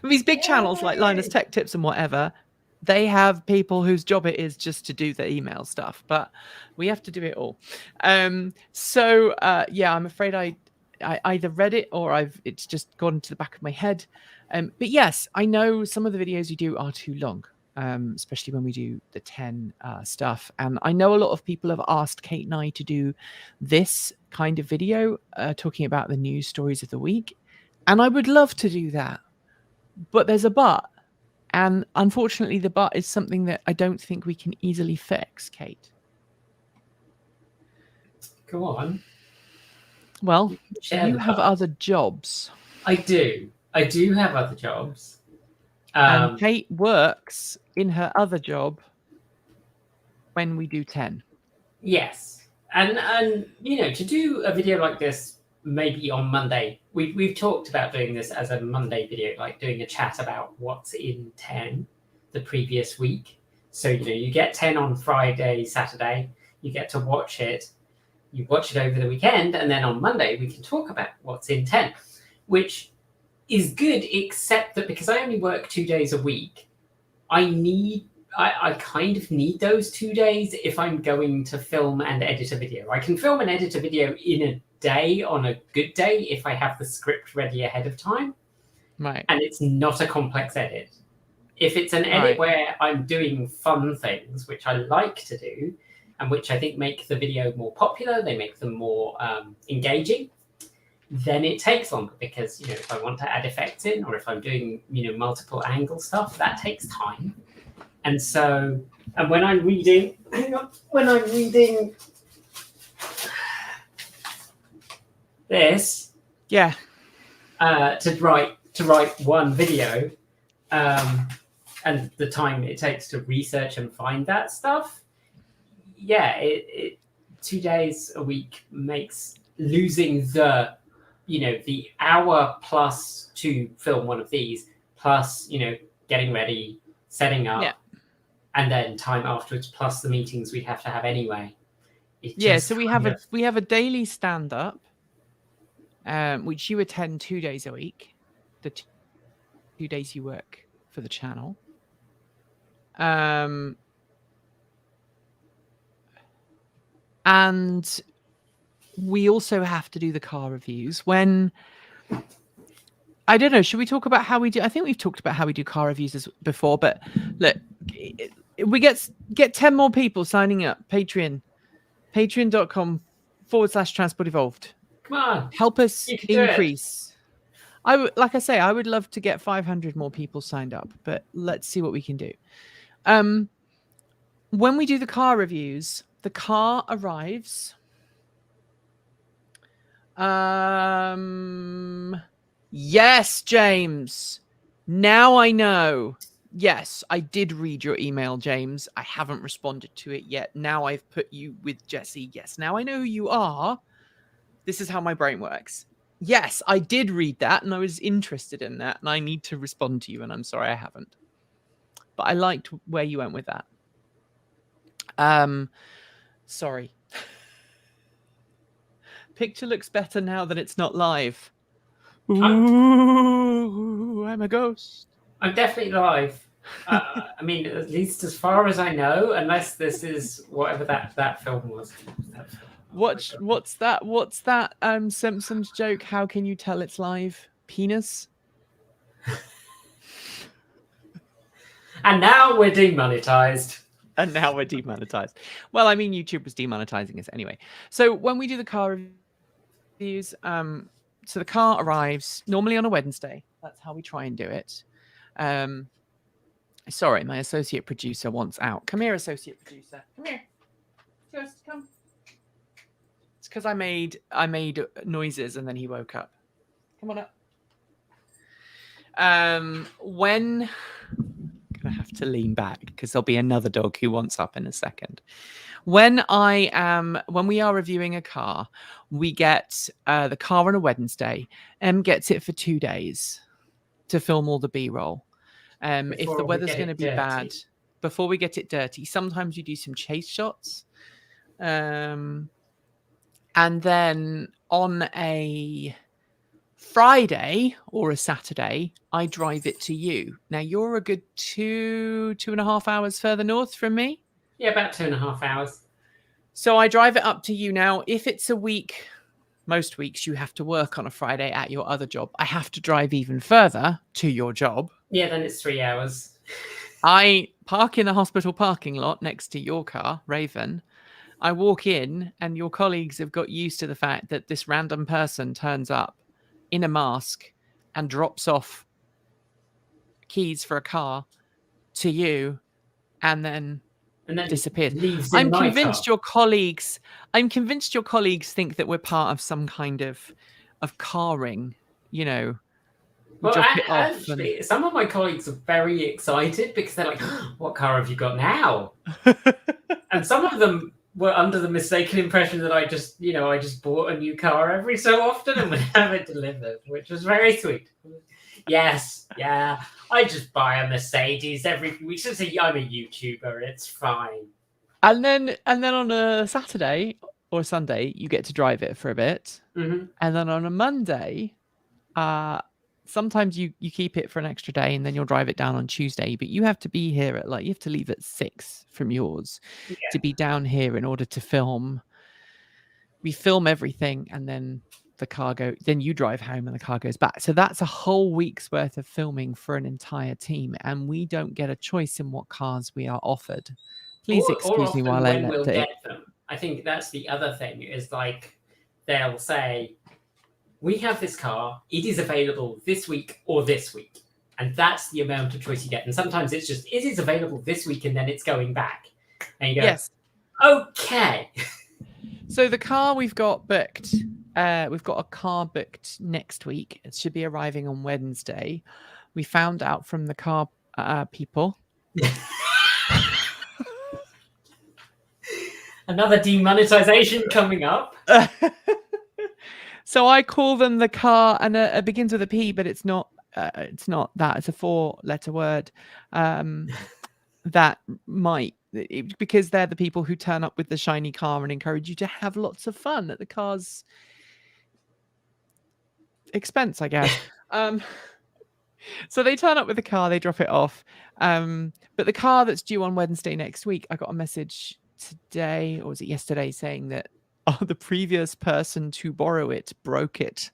S1: These big channels like Linus Tech Tips and whatever, they have people whose job it is just to do the email stuff, but we have to do it all. Yeah, I'm afraid I either read it or it's just gone to the back of my head. But yes, I know some of the videos you do are too long, especially when we do the 10 stuff. And I know a lot of people have asked Kate and I to do this kind of video, talking about the news stories of the week. And I would love to do that, but there's a but. And unfortunately, the but is something that I don't think we can easily fix, Kate.
S2: Go on.
S1: Well, you have other jobs.
S2: I do. I do have other jobs.
S1: And Kate works in her other job when we do 10.
S2: Yes. And you know, to do a video like this, maybe on Monday, we've talked about doing this as a Monday video, like doing a chat about what's in 10 the previous week. So, you know, you get 10 on Friday, Saturday, you get to watch it, you watch it over the weekend, and then on Monday we can talk about what's in 10, which is good, except that because I only work 2 days a week, I kind of need those 2 days if I'm going to film and edit a video. I can film and edit a video in a day on a good day if I have the script ready ahead of time.
S1: Right.
S2: And it's not a complex edit. If it's an edit where I'm doing fun things, which I like to do, and which I think make the video more popular, they make them more engaging, then it takes longer because, you know, if I want to add effects in, or if I'm doing, you know, multiple angle stuff, that takes time. And so, and when I'm reading, this,
S1: yeah,
S2: to write one video, and the time it takes to research and find that stuff, yeah, it 2 days a week makes losing the, you know, the hour plus to film one of these, plus, you know, getting ready, setting up, and then time afterwards, plus the meetings we'd have to have anyway.
S1: So we have a daily stand-up, which you attend 2 days a week, the 2 days you work for the channel. And we also have to do the car reviews. When I don't know, should we talk about how we do? I think we've talked about how we do car reviews before, but look, we get 10 more people signing up. patreon.com/transport evolved.
S2: Come on,
S1: help us increase. Like I say, I would love to get 500 more people signed up, but let's see what we can do. When we do the car reviews, the car arrives. Yes, James. Now I know. Yes, I did read your email, James. I haven't responded to it yet. Now I've put you with Jesse. Yes, now I know who you are. This is how my brain works. Yes, I did read that, and I was interested in that, and I need to respond to you, and I'm sorry I haven't. But I liked where you went with that. Sorry. Picture looks better now that it's not live. Ooh, I'm a ghost.
S2: I'm definitely live. I mean, at least as far as I know, unless this is whatever that film was.
S1: What's that Simpsons joke? How can you tell it's live? Penis?
S2: And now we're demonetized.
S1: Well, I mean, YouTube was demonetizing us anyway. So when we do the car reviews, so the car arrives normally on a Wednesday. That's how we try and do it. Sorry, my associate producer wants out. Come here, associate producer. Come here. Just come. It's because I made noises and then he woke up. Come on up. When I'm gonna have to lean back because there'll be another dog who wants up in a second. When we are reviewing a car, we get the car on a Wednesday. Gets it for 2 days to film all the B-roll. If the weather's going to be bad, before we get it dirty, sometimes you do some chase shots. And then on a Friday or a Saturday, I drive it to you. Now, you're a good 2.5 hours further north from me.
S2: Yeah, about 2.5 hours.
S1: So I drive it up to you. Now, if it's a week, most weeks you have to work on a Friday at your other job. I have to drive even further to your job.
S2: Yeah, then it's 3 hours.
S1: I park in the hospital parking lot next to your car, Raven. I walk in and your colleagues have got used to the fact that this random person turns up in a mask and drops off keys for a car to you and then disappears. I'm convinced your colleagues think that we're part of some kind of carring, you know.
S2: Well, actually, some of my colleagues are very excited because they're like, what car have you got now? And some of them were under the mistaken impression that I just bought a new car every so often and would have it delivered, which was very sweet. Yes, yeah. I just buy a Mercedes every few weeks. I'm a YouTuber. It's fine.
S1: And then on a Saturday or Sunday, you get to drive it for a bit.
S2: Mm-hmm.
S1: And then on a Monday, sometimes you keep it for an extra day and then you'll drive it down on Tuesday. But you have to be here at you have to leave at 6 from yours to be down here in order to film. We film everything and then then you drive home and the car goes back. So that's a whole week's worth of filming for an entire team, and we don't get a choice in what cars we are offered. Please excuse me while I let
S2: get them. I think that's the other thing is they'll say, we have this car, it is available this week or this week. And that's the amount of choice you get. And sometimes it's just, it is available this week and then it's going back. And you go, yes. Okay.
S1: So the car we've got booked, we've got a car booked next week. It should be arriving on Wednesday. We found out from the car people.
S2: Another demonetization coming up.
S1: So I call them the car, and it begins with a P, but it's not. It's not that. It's a 4-letter word. That might. Because they're the people who turn up with the shiny car and encourage you to have lots of fun at the car's expense, I guess. So they turn up with the car, they drop it off. But the car that's due on Wednesday next week, I got a message today, or was it yesterday, saying that the previous person to borrow it broke it,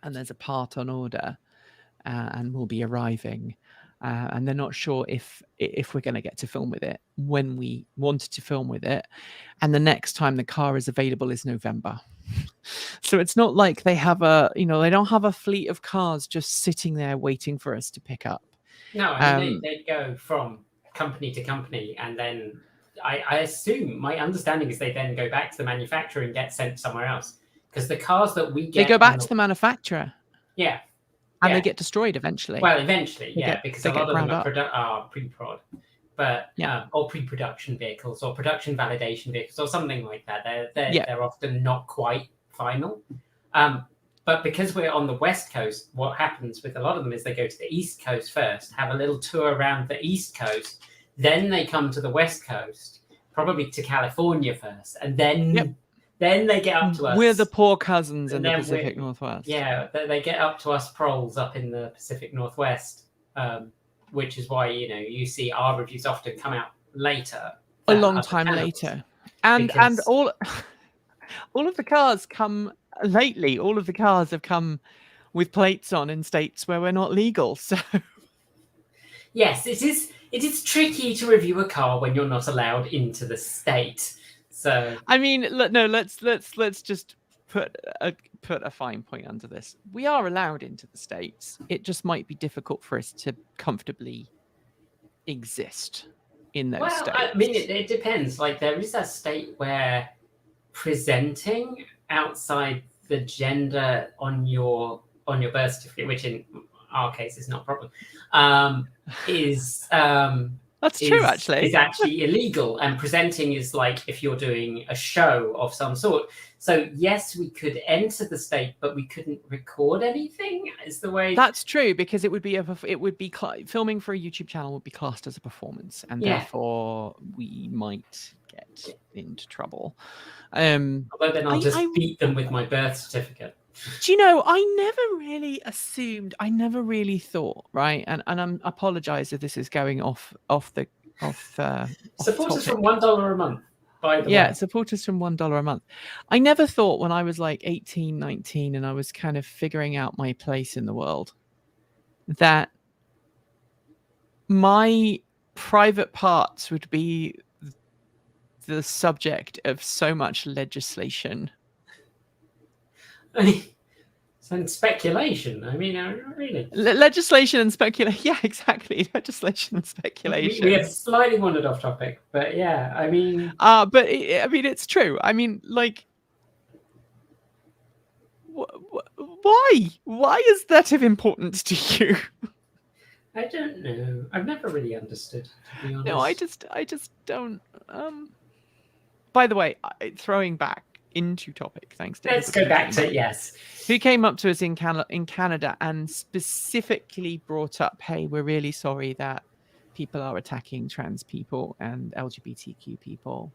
S1: and there's a part on order, and will be arriving, and they're not sure if we're going to get to film with it when we wanted to film with it, and the next time the car is available is November. So it's not like they have they don't have a fleet of cars just sitting there waiting for us to pick up.
S2: No, I mean, they go from company to company, and then I assume, my understanding is they then go back to the manufacturer and get sent somewhere else, because the cars that we get,
S1: they go back to the manufacturer.
S2: Yeah.
S1: And they get destroyed eventually.
S2: Well, eventually, because a lot of them are pre-prod, but or pre-production vehicles, or production validation vehicles, or something like that. They're often not quite final. But because we're on the West Coast, what happens with a lot of them is they go to the East Coast first, have a little tour around the East Coast, then they come to the West Coast, probably to California first, and then they get up to us.
S1: We're the poor cousins in the Pacific Northwest.
S2: Yeah, they get up to us proles up in the Pacific Northwest, which is why you see our reviews often come out later,
S1: a long time later, and all of the cars come lately. All of the cars have come with plates on in states where we're not legal. So
S2: yes, it is tricky to review a car when you're not allowed into the state. So
S1: I mean, no, let's just put a fine point under this. We are allowed into the States. It just might be difficult for us to comfortably exist in those states.
S2: I mean, it depends. Like, there is a state where presenting outside the gender on your birth certificate, which in our case is not a problem, is
S1: that's true, actually.
S2: Is actually illegal, and presenting is like if you're doing a show of some sort. So yes, we could enter the state, but we couldn't record anything. Is the way.
S1: That's true, because it would be filming for a YouTube channel would be classed as a performance, and therefore we might get into trouble.
S2: Although then I'll just beat them with my birth certificate.
S1: Do you know, I never really assumed, I never really thought, right? And I apologize if this is going off the
S2: support us from $1 a month, by the way.
S1: Yeah, support us from $1 a month. I never thought when I was like 18, 19, and I was kind of figuring out my place in the world, that my private parts would be the subject of so much legislation.
S2: And speculation. I mean, really.
S1: Legislation and speculation. Yeah, exactly. Legislation and speculation.
S2: We have slightly wandered off topic, but yeah, I mean.
S1: But it's true. I mean, like, why? Why is that of importance to you?
S2: I don't know. I've never really understood, to be honest.
S1: No, I just don't. By the way, throwing back into topic, thanks to
S2: let's go back to yes,
S1: who came up to us in Canada and specifically brought up, hey, we're really sorry that people are attacking trans people and LGBTQ people.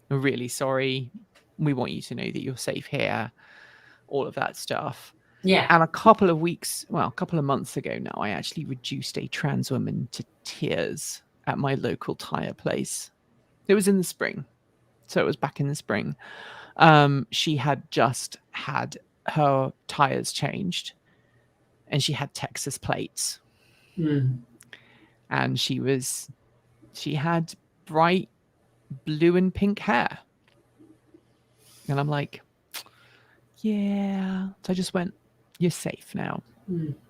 S1: We're really sorry. We want you to know that you're safe here. All of that stuff.
S2: Yeah.
S1: And a couple of months ago now, I actually reduced a trans woman to tears at my local tire place. It was in the spring. So it was back in the spring. She had just had her tires changed, and she had Texas plates. And she had bright blue and pink hair. And I'm like, yeah. So I just went, you're safe now.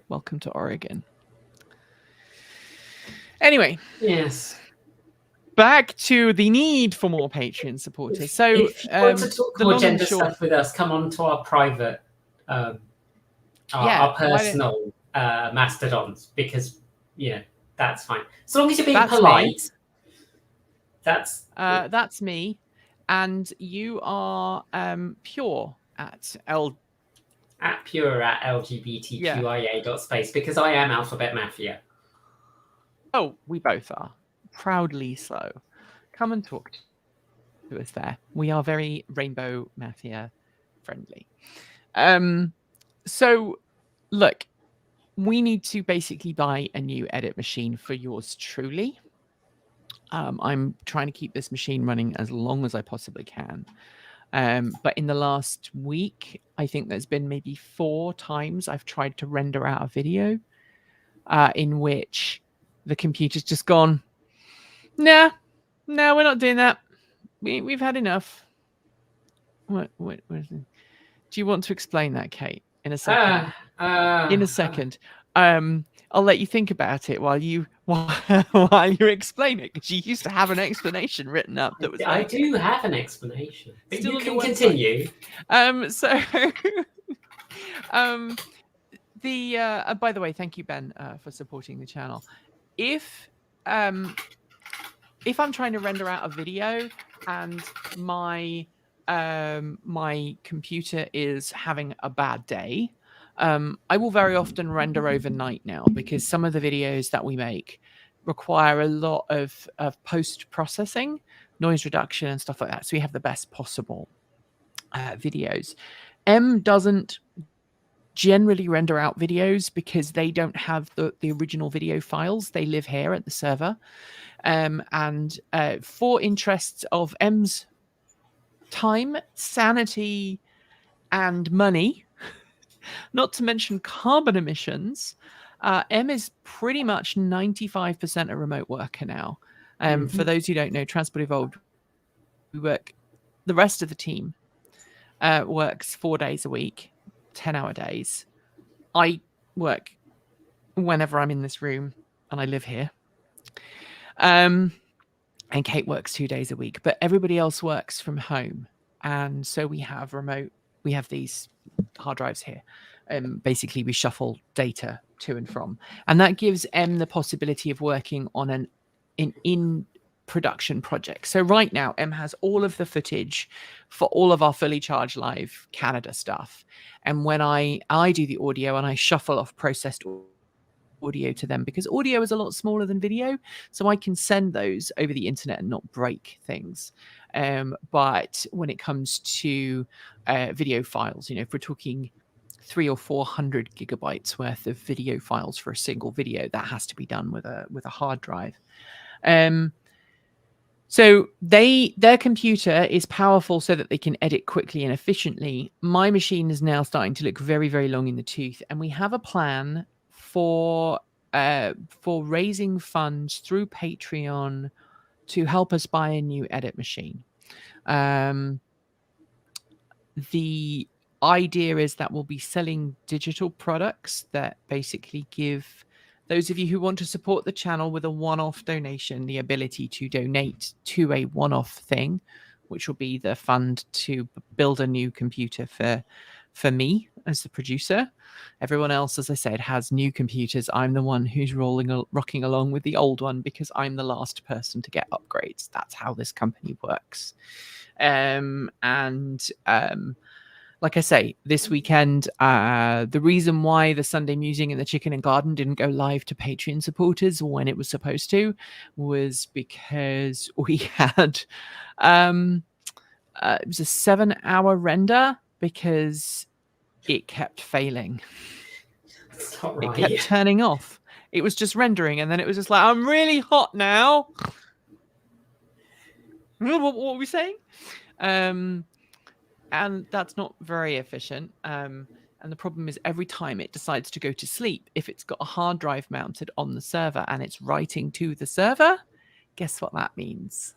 S1: Welcome to Oregon. Anyway.
S2: Yes.
S1: Back to the need for more Patreon supporters. So,
S2: if you want to talk more gender stuff with us, come on to our private, our personal mastodons, because that's fine. As long as you're being polite.
S1: That's me, and you are pure at
S2: LGBTQIA.space, because I am Alphabet Mafia.
S1: Oh, we both are. Proudly so. Come and talk to us there. We are very Rainbow Mafia friendly. So look, we need to basically buy a new edit machine for yours truly. I'm trying to keep this machine running as long as I possibly can. But in the last week, I think there's been maybe 4 times I've tried to render out a video in which the computer's just gone, no, we're not doing that. We've had enough. What is it? Do you want to explain that, Kate, in a second? In a second. I'll let you think about it while you explain it, because you used to have an explanation written up that was
S2: I do have an explanation. But
S1: Still
S2: you
S1: on
S2: can
S1: your
S2: continue.
S1: By the way, thank you, Ben, for supporting the channel. If I'm trying to render out a video and my computer is having a bad day, I will very often render overnight now, because some of the videos that we make require a lot of post-processing, noise reduction and stuff like that, so we have the best possible videos. Doesn't generally render out videos because they don't have the original video files. They live here at the server. And for interests of M's time, sanity, and money, not to mention carbon emissions, M is pretty much 95% a remote worker now. For those who don't know, Transport Evolved, we work, the rest of the team works 4 days a week, 10-hour days. I work whenever I'm in this room, and I live here. And Kate works 2 days a week, but everybody else works from home. And so we have these hard drives here. Basically, we shuffle data to and from. And that gives M the possibility of working on an in-production project. So right now, M has all of the footage for all of our Fully Charged Live Canada stuff. And when I do the audio and I shuffle off processed audio to them, because audio is a lot smaller than video, so I can send those over the internet and not break things. But when it comes to video files, if we're talking 300 or 400 gigabytes worth of video files for a single video, that has to be done with a hard drive. So their computer is powerful so that they can edit quickly and efficiently. My machine is now starting to look very, very long in the tooth, and we have a plan for raising funds through Patreon to help us buy a new edit machine. The idea is that we'll be selling digital products that basically give those of you who want to support the channel with a one-off donation the ability to donate to a one-off thing, which will be the fund to build a new computer for me as the producer. Everyone else, as I said, has new computers. I'm the one who's rocking along with the old one because I'm the last person to get upgrades. That's how this company works. Like I say, this weekend, the reason why the Sunday Musing and the Chicken and Garden didn't go live to Patreon supporters when it was supposed to was because we had it was a 7-hour render because it kept failing.
S2: Right.
S1: It kept turning off. It was just rendering, and then it was just like, I'm really hot now. What were we saying? And that's not very efficient. And the problem is every time it decides to go to sleep, if it's got a hard drive mounted on the server and it's writing to the server, guess what that means?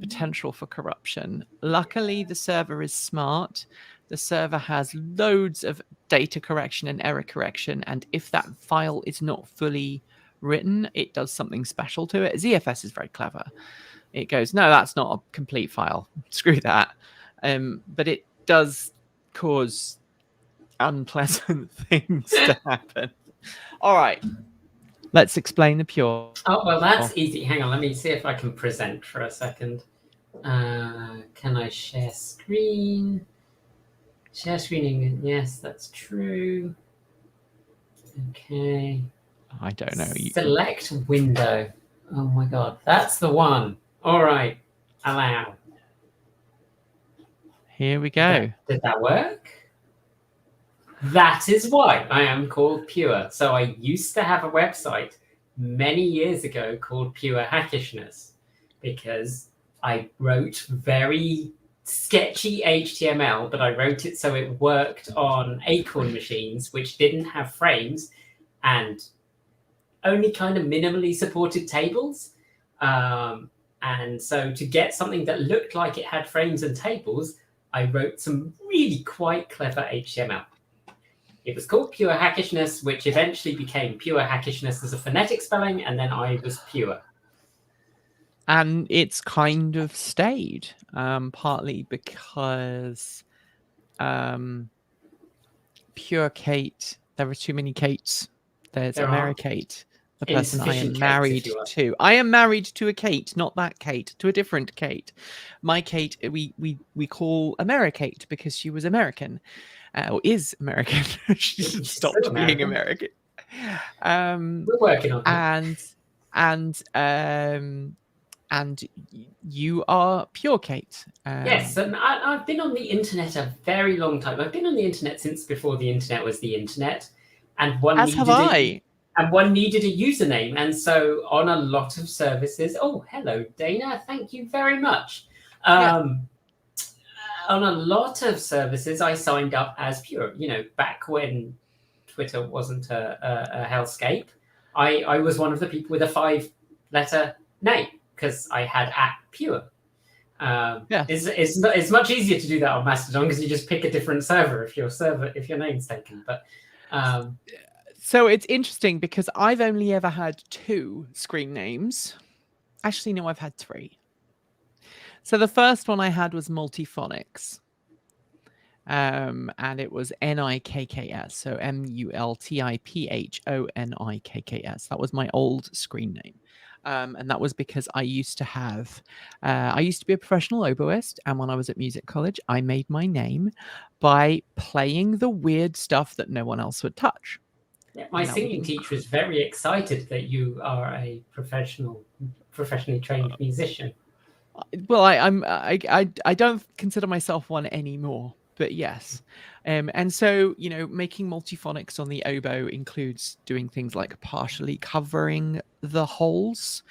S1: Potential for corruption. Luckily, the server is smart. The server has loads of data correction and error correction. And if that file is not fully written, it does something special to it. ZFS is very clever. It goes, no, that's not a complete file. Screw that. But it does cause unpleasant things to happen. All right. Let's explain the Pure.
S2: Oh, well, that's easy. Hang on. Let me see if I can present for a second. Can I share screen? Share screening. Yes, that's true. Okay.
S1: I don't know.
S2: Select window. Oh, my God. That's the one. All right. Allow.
S1: Here we go.
S2: Did that work? That is why I am called Pure. So I used to have a website many years ago called Pure Hackishness. because I wrote very sketchy HTML, but I wrote it so it worked on Acorn machines, which didn't have frames and only kind of minimally supported tables. And so to get something that looked like it had frames and tables, I wrote some really quite clever HTML. It was called Pure Hackishness, which eventually became Pure Hackishness as a phonetic spelling, and then I was Pure.
S1: And it's kind of stayed, partly because Pure Kate, there are too many Kates. There's Americate, the person I am married to. I am married to a Kate, not that Kate, to a different Kate. My Kate, we call Americate because she was American, or is American. She stopped being American.
S2: We're working on that.
S1: And you are Pure Kate.
S2: Yes, and I've been on the internet a very long time. I've been on the internet since before the internet was the internet, and one needed a username. And so on a lot of services, oh, hello, Dana, thank you very much. On a lot of services, I signed up as Pure. You know, back when Twitter wasn't a hellscape, I was one of the people with a 5-letter name because I had @Pure. It's much easier to do that on Mastodon because you just pick a different server if your name's taken. But
S1: so it's interesting because I've only ever had 2 screen names. Actually, no, I've had 3. So the first one I had was Multiphonics. And it was Nikks, so Multiphoniks. That was my old screen name. And that was because I used to be a professional oboist, and when I was at music college, I made my name by playing the weird stuff that no one else would touch.
S2: Yeah, my singing teacher is very excited that you are a professionally trained musician.
S1: Well, I don't consider myself one anymore, but yes. And so, you know, making multiphonics on the oboe includes doing things like partially covering the holes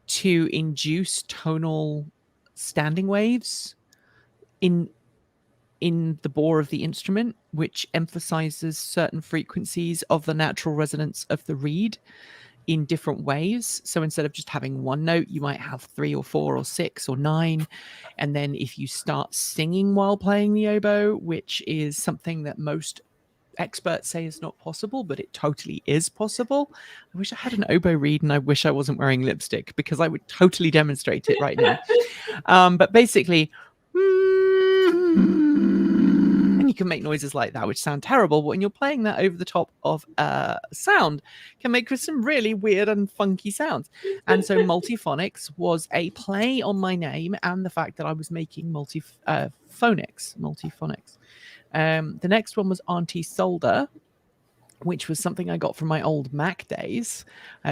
S1: to induce tonal standing waves in the bore of the instrument, which emphasizes certain frequencies of the natural resonance of the reed in different ways. So instead of just having one note, you might have 3 or 4 or 6 or 9. And then if you start singing while playing the oboe, which is something that most experts say is not possible, but it totally is possible. I wish I had an oboe reed, and I wish I wasn't wearing lipstick because I would totally demonstrate it right now. But basically, and you can make noises like that, which sound terrible, but when you're playing that over the top of sound, can make some really weird and funky sounds. And so Multiphonics was a play on my name and the fact that I was making multiphonics. The next one was Auntie Solder, which was something I got from my old Mac days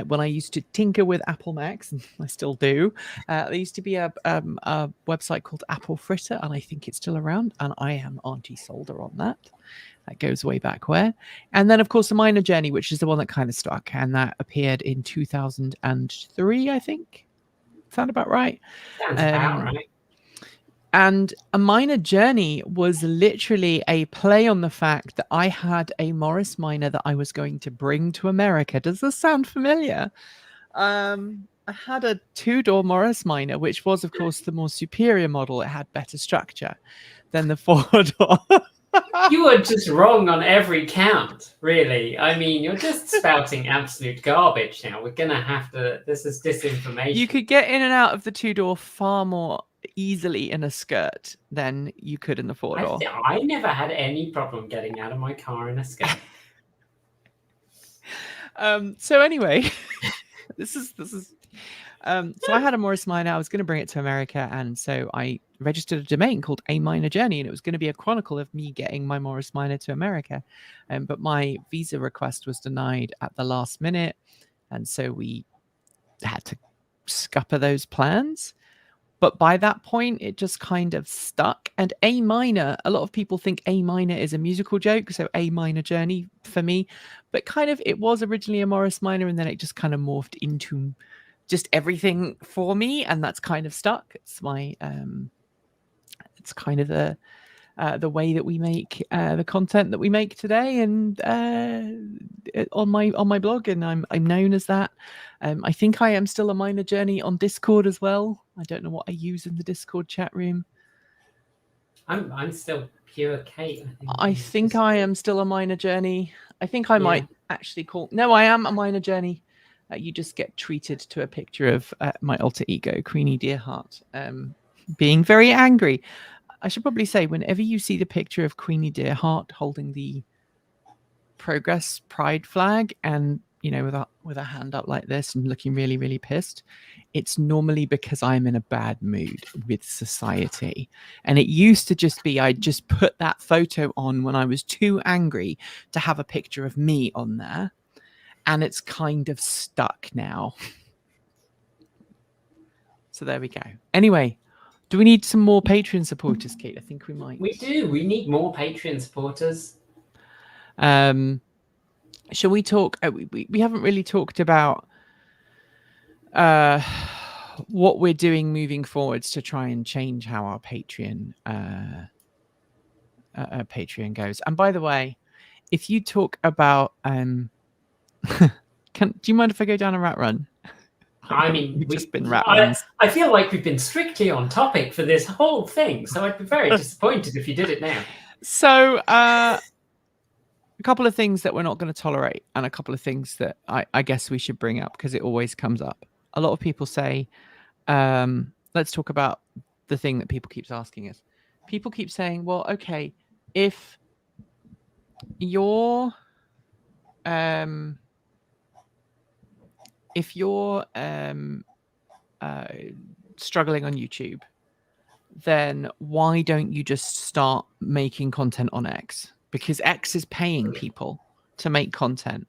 S1: when I used to tinker with Apple Macs, and I still do. There used to be a website called Apple Fritter, and I think it's still around, and I am Auntie Solder on that. That goes way back where. And then, of course, the Minor Journey, which is the one that kind of stuck, and that appeared in 2003, I think. Sound about right?
S2: Sounds about right.
S1: And A Minor Journey was literally a play on the fact that I had a Morris Minor that I was going to bring to America. Does this sound familiar? I had a 2-door Morris Minor, which was, of course, the more superior model. It had better structure than the 4-door.
S2: You were just wrong on every count, really. I mean, you're just spouting absolute garbage now. We're going to have to... This is disinformation.
S1: You could get in and out of the 2-door far more easily in a skirt than you could in the 4-door.
S2: I never had any problem getting out of my car in a skirt.
S1: So anyway, this is so I had a Morris Minor. I was going to bring it to America, and so I registered a domain called A Minor Journey, and it was going to be a chronicle of me getting my Morris Minor to America. But my visa request was denied at the last minute, and so we had to scupper those plans. But by that point, it just kind of stuck. And A minor, a lot of people think A minor is a musical joke. So A Minor Journey for me. But kind of, it was originally a Morris Minor, and then it just kind of morphed into just everything for me, and that's kind of stuck. It's my it's kind of the way that we make the content that we make today, and on my blog, and I'm known as that. I think I am still a minor journey on Discord as well. I don't know what I use in the Discord chat room.
S2: I'm still pure Kate.
S1: I think I am still a minor journey. I think I might actually call. No, I am a minor journey. You just get treated to a picture of my alter ego, Queenie Deerheart, being very angry. I should probably say, whenever you see the picture of Queenie Deerheart holding the Progress Pride flag, and with a hand up like this and looking really, really pissed, it's normally because I'm in a bad mood with society. And it used to just be I just put that photo on when I was too angry to have a picture of me on there. And it's kind of stuck now. So there we go. Anyway, do we need some more Patreon supporters, Kate? I think we might.
S2: We do. We need more Patreon supporters.
S1: Shall we talk? We haven't really talked about what we're doing moving forwards to try and change how our Patreon goes. And by the way, if you talk about do you mind if I go down a rat run?
S2: I mean,
S1: we've just been rat runs.
S2: I feel like we've been strictly on topic for this whole thing, so I'd be very disappointed if you did it now.
S1: So a couple of things that we're not going to tolerate, and a couple of things that I guess we should bring up because it always comes up. A lot of people say, let's talk about the thing that people keeps asking us. People keep saying, well, okay, if you're struggling on YouTube, then why don't you just start making content on X? Because X is paying people to make content.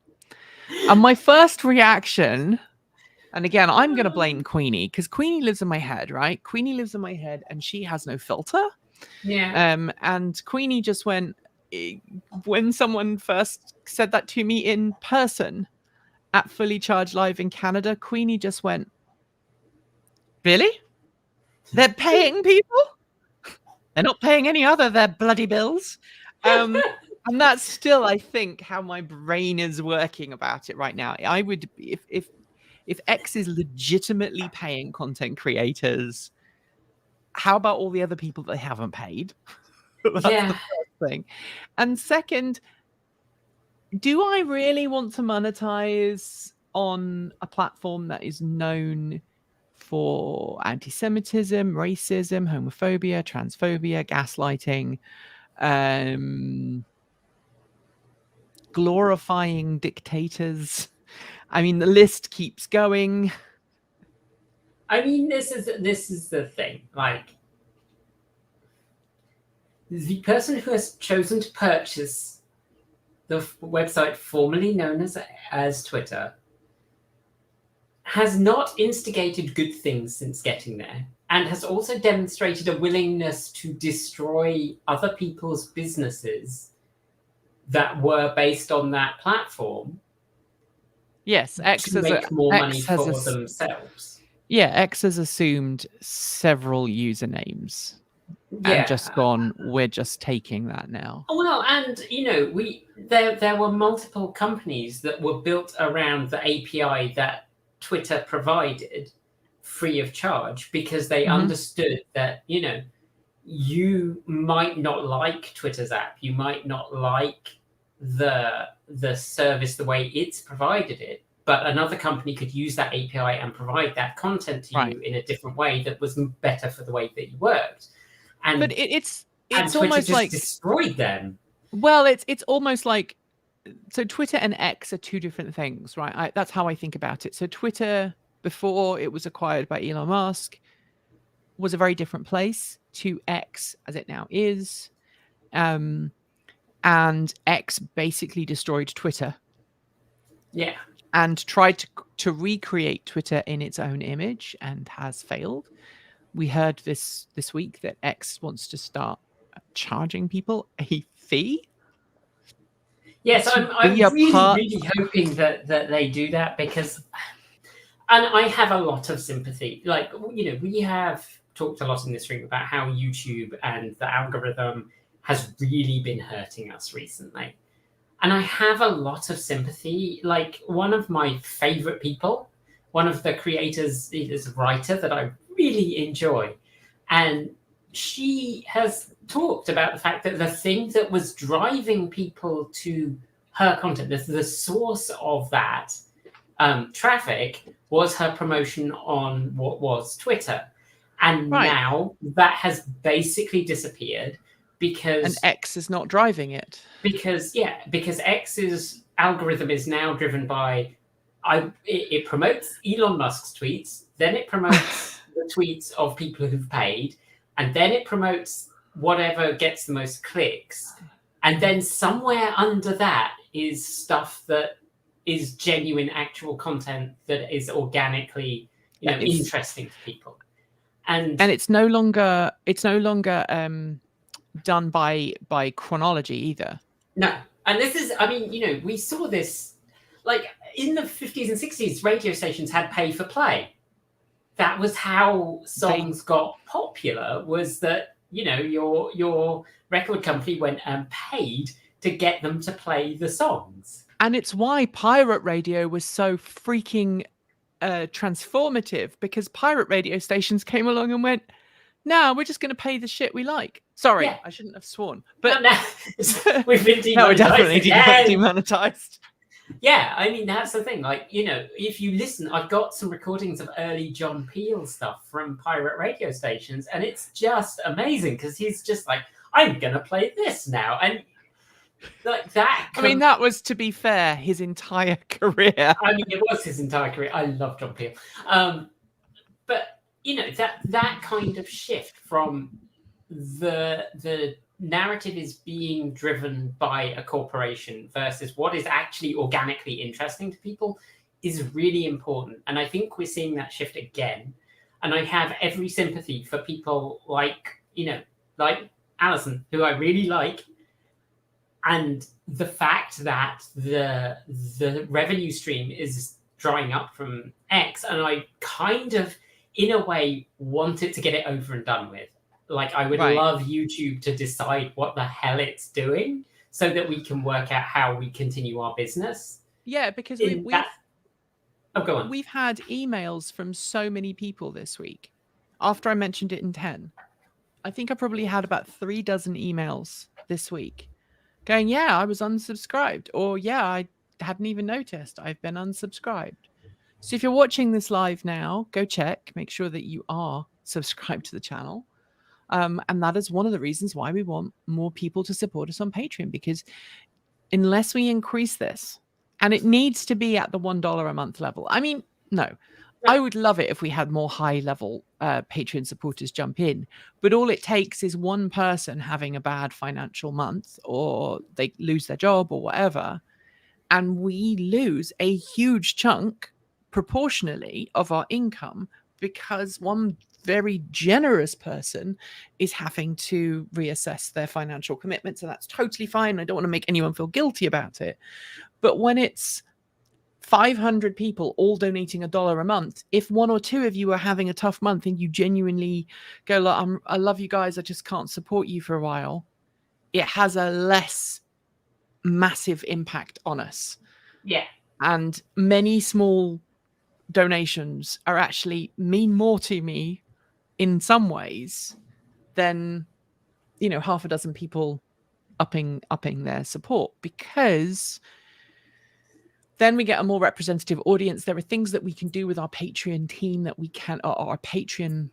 S1: And my first reaction, and again, I'm going to blame Queenie, because Queenie lives in my head, right? Queenie lives in my head, and she has no filter.
S2: Yeah.
S1: And Queenie just went, when someone first said that to me in person at Fully Charged Live in Canada, Queenie just went, really? They're paying people? They're not paying any other their bloody bills. And that's still, I think, how my brain is working about it right now. I would, if X is legitimately paying content creators, how about all the other people that they haven't paid? That's the first thing. And second, do I really want to monetize on a platform that is known for anti-Semitism, racism, homophobia, transphobia, gaslighting, glorifying dictators? I mean, the list keeps going.
S2: I mean, this is the thing. Like, the person who has chosen to purchase the website formerly known as Twitter has not instigated good things since getting there, and has also demonstrated a willingness to destroy other people's businesses that were based on that platform.
S1: Yes, X
S2: to make more money for themselves.
S1: Yeah, X has assumed several usernames. And just gone, we're just taking that now.
S2: Well, and there were multiple companies that were built around the API that Twitter provided free of charge, because they understood that you might not like Twitter's app, you might not like the service the way it's provided it, but another company could use that API and provide that content to you in a different way that was better for the way that you worked.
S1: But it's
S2: Twitter
S1: almost
S2: just
S1: like
S2: destroyed them.
S1: Well, it's almost like, so Twitter and X are two different things, right? That's how I think about it. So Twitter, before it was acquired by Elon Musk, was a very different place to X as it now is. And X basically destroyed Twitter.
S2: Yeah.
S1: And tried to recreate Twitter in its own image, and has failed. We heard this week that X wants to start charging people a fee.
S2: Yes, I'm really hoping that they do that, because And I have a lot of sympathy. Like, you know, we have talked a lot in this room about how YouTube and the algorithm has really been hurting us recently. And I have a lot of sympathy. Like, one of my favorite people, one of the creators, is a writer that I really enjoy. And she has talked about the fact that the thing that was driving people to her content, the source of that traffic, was her promotion on what was Twitter. And now that has basically disappeared because...
S1: And X is not driving it.
S2: Because X's algorithm is now driven by... It promotes Elon Musk's tweets, then it promotes the tweets of people who've paid, and then it promotes whatever gets the most clicks. And then somewhere under that is stuff that is genuine, actual content that is organically, interesting to people. And
S1: it's no longer done by chronology either.
S2: No. And this is, I mean, we saw this, like, in the 50s and 60s, radio stations had pay for play. That was how songs got popular, was that, your record company went and paid to get them to play the songs.
S1: And it's why pirate radio was so freaking transformative, because pirate radio stations came along and went, no, we're just going to pay the shit we like. Sorry, yeah. I shouldn't have sworn. But
S2: no. We've been demonetized.
S1: No, we're definitely demonetized.
S2: Yeah, I mean, that's the thing. Like, if you listen, I've got some recordings of early John Peel stuff from pirate radio stations, and it's just amazing because he's just like, I'm going to play this now. And like that.
S1: I mean, that was, to be fair, his entire career.
S2: I mean, it was his entire career. I love John Peel. But, that kind of shift from the narrative is being driven by a corporation versus what is actually organically interesting to people is really important. And I think we're seeing that shift again. And I have every sympathy for people like Alison, who I really like. And the fact that the revenue stream is drying up from X, and I kind of, in a way, want it to get it over and done with. Like, I would love YouTube to decide what the hell it's doing so that we can work out how we continue our business.
S1: Yeah, because
S2: go on.
S1: We've had emails from so many people this week. After I mentioned it in 10, I think I probably had about 3 dozen emails this week going, yeah, I was unsubscribed, or yeah, I hadn't even noticed I've been unsubscribed. So if you're watching this live now, go check, make sure that you are subscribed to the channel. And that is one of the reasons why we want more people to support us on Patreon, because unless we increase this, and it needs to be at the $1 a month level. I mean, no, I would love it if we had more high level Patreon supporters jump in, but all it takes is one person having a bad financial month, or they lose their job or whatever, and we lose a huge chunk proportionally of our income because one very generous person is having to reassess their financial commitments. So that's totally fine. I don't want to make anyone feel guilty about it. But when it's 500 people all donating $1 a month, if 1 or 2 of you are having a tough month and you genuinely go, look, I love you guys, I just can't support you for a while, it has a less massive impact on us.
S2: Yeah.
S1: And many small donations are actually mean more to me in some ways than, half a dozen people upping their support, because then we get a more representative audience. There are things that we can do with our Patreon team that we can, or our Patreon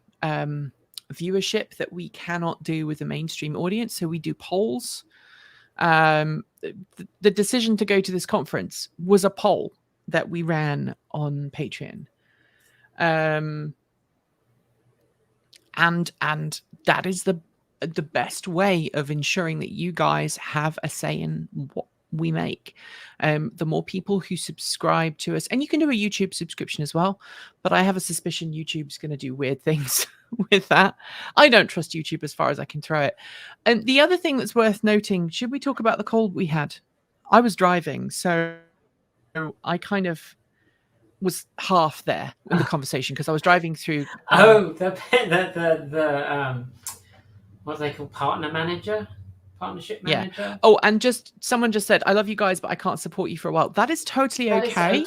S1: viewership, that we cannot do with the mainstream audience. So we do polls. The decision to go to this conference was a poll that we ran on Patreon. And that is the best way of ensuring that you guys have a say in what we make. The more people who subscribe to us, and you can do a YouTube subscription as well, but I have a suspicion YouTube's going to do weird things with that. I don't trust YouTube as far as I can throw it. And the other thing that's worth noting, should we talk about the cold we had? I was driving, so I kind of was half there in the conversation because I was driving through.
S2: The what do they call partnership manager?
S1: Yeah. Oh, and someone just said, "I love you guys, but I can't support you for a while." That is totally okay.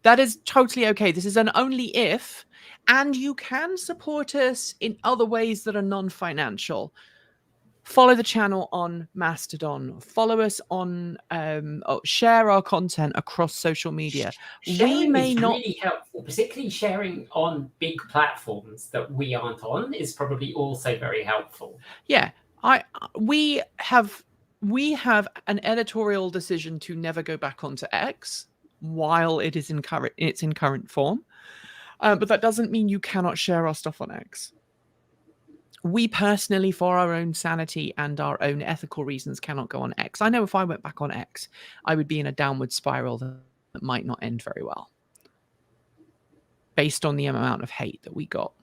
S1: That is totally okay. This is an only if, and you can support us in other ways that are non-financial. Follow the channel on Mastodon. Follow us on, share our content across social media.
S2: Sharing is really helpful, particularly sharing on big platforms that we aren't on is probably also very helpful.
S1: Yeah, we have an editorial decision to never go back onto X while it is in current form, but that doesn't mean you cannot share our stuff on X. We personally, for our own sanity and our own ethical reasons, cannot go on X. I know if I went back on X, I would be in a downward spiral that might not end very well, based on the amount of hate that we got.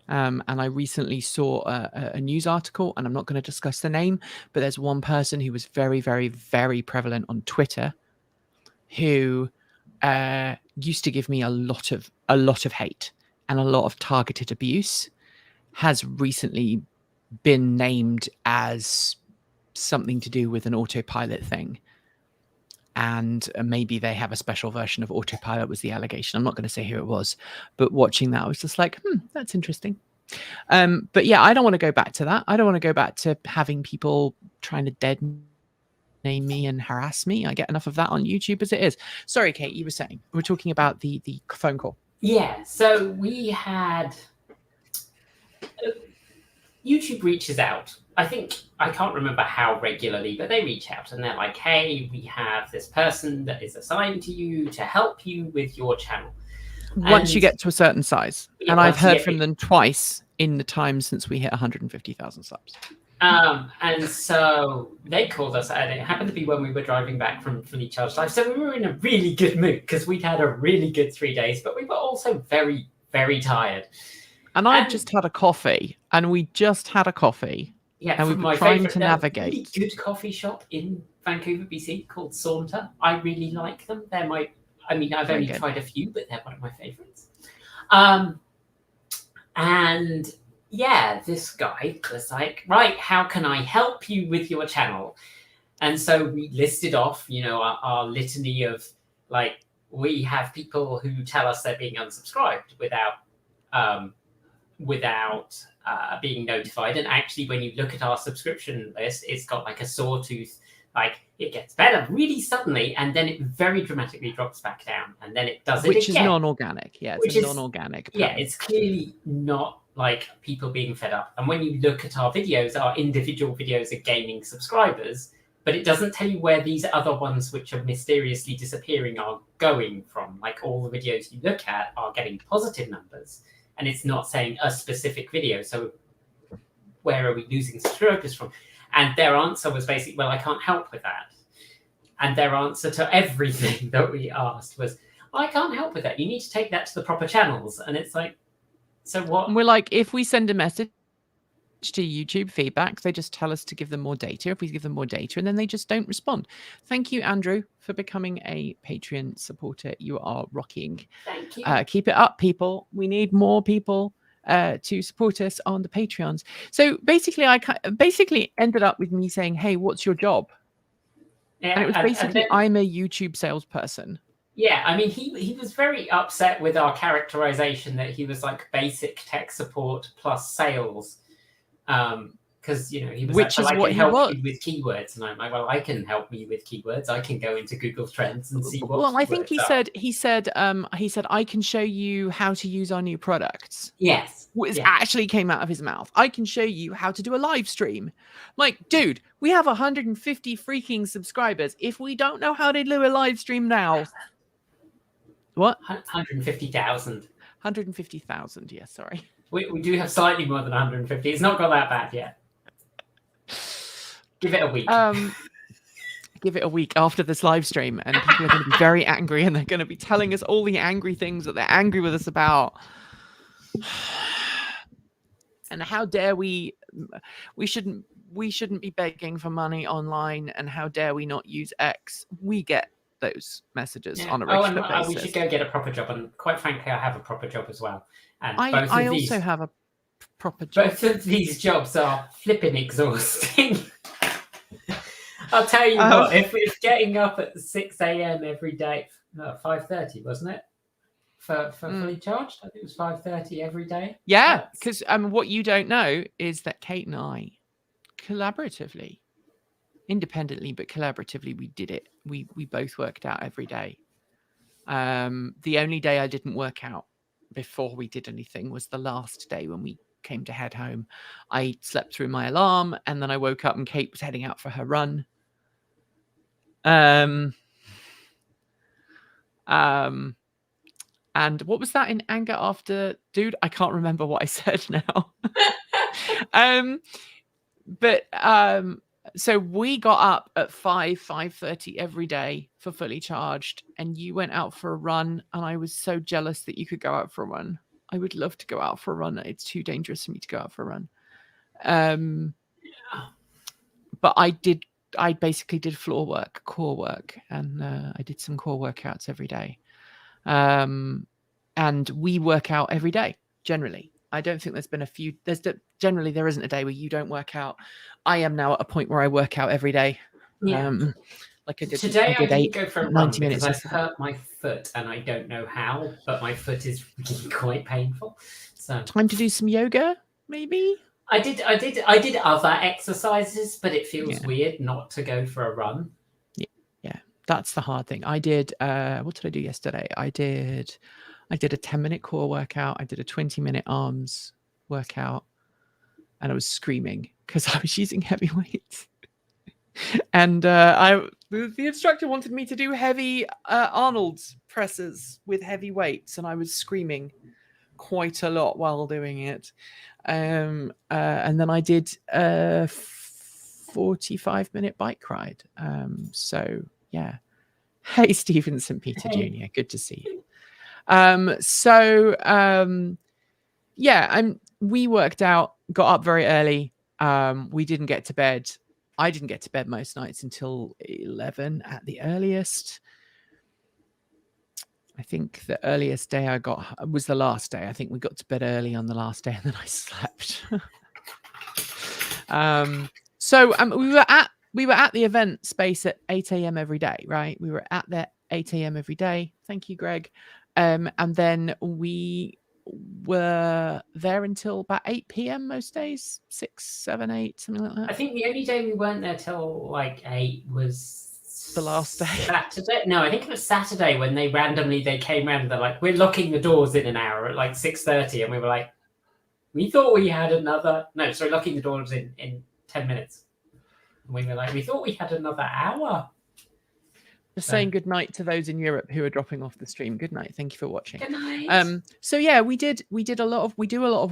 S1: And I recently saw a news article, and I'm not going to discuss the name, but there's one person who was very, very, very prevalent on Twitter who used to give me a lot of hate and a lot of targeted abuse, has recently been named as something to do with an autopilot thing. And maybe they have a special version of autopilot was the allegation. I'm not going to say who it was, but watching that, I was just like, that's interesting. But yeah, I don't want to go back to that. I don't want to go back to having people trying to dead name me and harass me. I get enough of that on YouTube as it is. Sorry, Kate, you were saying, we're talking about the phone call.
S2: Yeah. So we had YouTube reaches out. I can't remember how regularly, but they reach out and they're like, hey, we have this person that is assigned to you to help you with your channel.
S1: Once you get to a certain size. Yeah, and I've heard from them twice in the time since we hit 150,000 subs.
S2: And so they called us, and it happened to be when we were driving back from the Charged Live. So we were in a really good mood because we'd had a really good 3 days, but we were also very, very tired.
S1: And I just had a coffee, and we just had a coffee.
S2: Yeah,
S1: and we were trying to navigate.
S2: Really good coffee shop in Vancouver, BC called Saunter. I really like them. They're I've only tried a few, but they're one of my favorites. And yeah, this guy was like, right, how can I help you with your channel? And so we listed off, our litany of like, we have people who tell us they're being unsubscribed without being notified. And actually, when you look at our subscription list, it's got like a sawtooth, like it gets better really suddenly, and then it very dramatically drops back down, and then it does it again.
S1: Which is non-organic. Yeah, it's non-organic.
S2: Yeah, it's clearly not like people being fed up. And when you look at our videos, our individual videos are gaining subscribers, but it doesn't tell you where these other ones which are mysteriously disappearing are going from. Like all the videos you look at are getting positive numbers, and it's not saying a specific video. So where are we losing subscribers from? And their answer was basically, well, I can't help with that. And their answer to everything that we asked was, I can't help with that. You need to take that to the proper channels. And it's like, so what?
S1: And we're like, if we send a message to YouTube feedback, they just tell us to give them more data. If we give them more data, and then they just don't respond. Thank you, Andrew, for becoming a Patreon supporter. You are rocking.
S2: Thank you.
S1: Keep it up, people. We need more people to support us on the Patreons. So basically, I ended up with me saying, hey, what's your job? Yeah, and it was basically, I'm a YouTube salesperson.
S2: Yeah, I mean, he was very upset with our characterization that he was like basic tech support plus sales. Because he was
S1: which
S2: like,
S1: is what
S2: I can
S1: he
S2: help
S1: was.
S2: you with keywords, and I'm like, well, I can help you with keywords. I can go into Google Trends and see what.
S1: Well, I think he said I can show you how to use our new products.
S2: Yes,
S1: which actually came out of his mouth. I can show you how to do a live stream. Like, dude, we have 150 freaking subscribers. If we don't know how to do a live stream now, what?
S2: 150,000.
S1: 150,000. Yes, sorry.
S2: We do have slightly more than 150. It's not got that bad yet. Give it a week.
S1: Give it a week after this live stream, and people are going to be very angry, and they're going to be telling us all the angry things that they're angry with us about. And how dare we shouldn't be begging for money online, and how dare we not use X? We get those messages on a regular basis.
S2: We should go get a proper job. And quite frankly, I have a proper job as well. And
S1: I also have a proper job.
S2: Both of these jobs are flipping exhausting. I'll tell you what, if getting up at 6 a.m. every day, 5:30, wasn't it? For fully charged? I think it was 5:30 every day.
S1: Yeah, because what you don't know is that Kate and I collaboratively, independently but collaboratively, we did it. We both worked out every day. The only day I didn't work out before we did anything was the last day when we came to head home. I slept through my alarm, and then I woke up and Kate was heading out for her run. And what was that in anger after, dude? I can't remember what I said now. So we got up at 5:30 every day for fully charged, and you went out for a run, and I was so jealous that you could go out for a run. I would love to go out for a run. It's too dangerous for me to go out for a run. But I basically did floor work, core work, and I did some core workouts every day. And we work out every day, generally. I don't think there's been a few. Generally, there isn't a day where you don't work out. I am now at a point where I work out every day.
S2: Yeah.
S1: Like I did
S2: today. I didn't go for a
S1: 90
S2: run
S1: minutes.
S2: I've hurt my foot, and I don't know how, but my foot is really quite painful. So
S1: time to do some yoga, maybe.
S2: I did other exercises, but it feels weird not to go for a run.
S1: Yeah, that's the hard thing. I did. What did I do yesterday? I did a 10-minute core workout. I did a 20-minute arms workout, and I was screaming because I was using heavy weights. And the instructor wanted me to do heavy Arnold's presses with heavy weights, and I was screaming quite a lot while doing it. And then I did a 45-minute bike ride. So yeah. Hey, Stephen St. Peter Jr., good to see you. We worked out, got up very early. We didn't get to bed. I didn't get to bed most nights until 11 at the earliest. I think the earliest day I got was the last day. I think we got to bed early on the last day, and then I slept. We were at the event space at 8 a.m. every day, right? We were at there 8 a.m. every day. Thank you, Greg. And then we were there until about 8 p.m. most days, 6, 7, 8, something like that.
S2: I think the only day we weren't there till like 8 was
S1: the last day.
S2: Saturday. No, I think it was Saturday when they came around and they're like, we're locking the doors in an hour at like 6:30, and we were like, we thought we had locking the doors in 10 minutes. And we were like, we thought we had another hour.
S1: Just saying good night to those in Europe who are dropping off the stream. Good night. Thank you for watching.
S2: Good night.
S1: So yeah, we do a lot of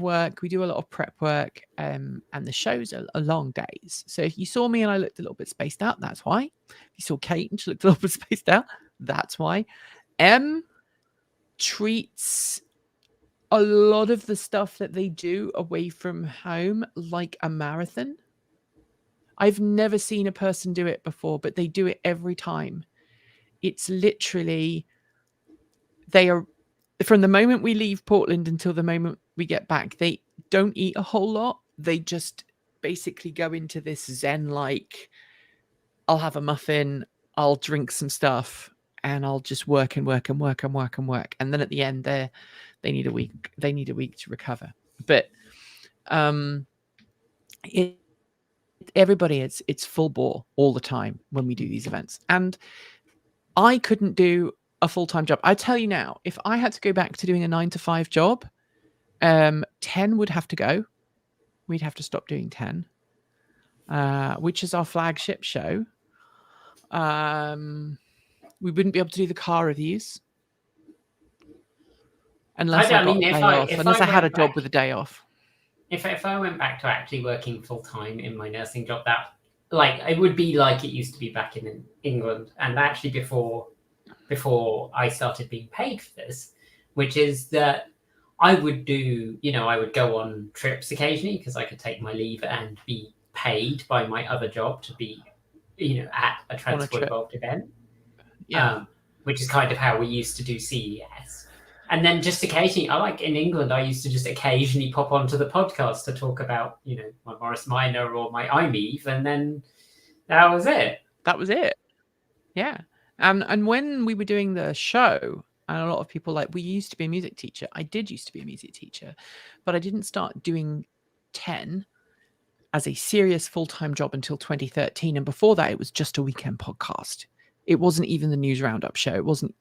S1: work. We do a lot of prep work. And the shows are long days. So if you saw me and I looked a little bit spaced out, that's why. If you saw Kate and she looked a little bit spaced out, that's why. Treats a lot of the stuff that they do away from home like a marathon. I've never seen a person do it before, but they do it every time. It's literally, they are, from the moment we leave Portland until the moment we get back, they don't eat a whole lot. They just basically go into this Zen-like, I'll have a muffin, I'll drink some stuff, and I'll just work and work and work and work and work. And then at the end, they need a week. They need a week to recover. But everybody, it's full bore all the time when we do these events. And I couldn't do a full-time job. I tell you now, if I had to go back to doing a 9-to-5 job, 10 would have to go. We'd have to stop doing 10, which is our flagship show. We wouldn't be able to do the car reviews unless I had a job with a day off.
S2: If I went back to actually working full-time in my nursing job, that it would be like it used to be back in England, and actually before I started being paid for this, which is that I would do, I would go on trips occasionally because I could take my leave and be paid by my other job to be, at a Transport Evolved event.
S1: Yeah.
S2: Which is kind of how we used to do CES. And then just occasionally, in England, I used to just occasionally pop onto the podcast to talk about, my Morris Minor or my iMeve, and then that was it.
S1: That was it. Yeah. And when we were doing the show, and a lot of people we used to be a music teacher. I did used to be a music teacher, but I didn't start doing 10 as a serious full-time job until 2013. And before that, it was just a weekend podcast. It wasn't even the News Roundup show. It wasn't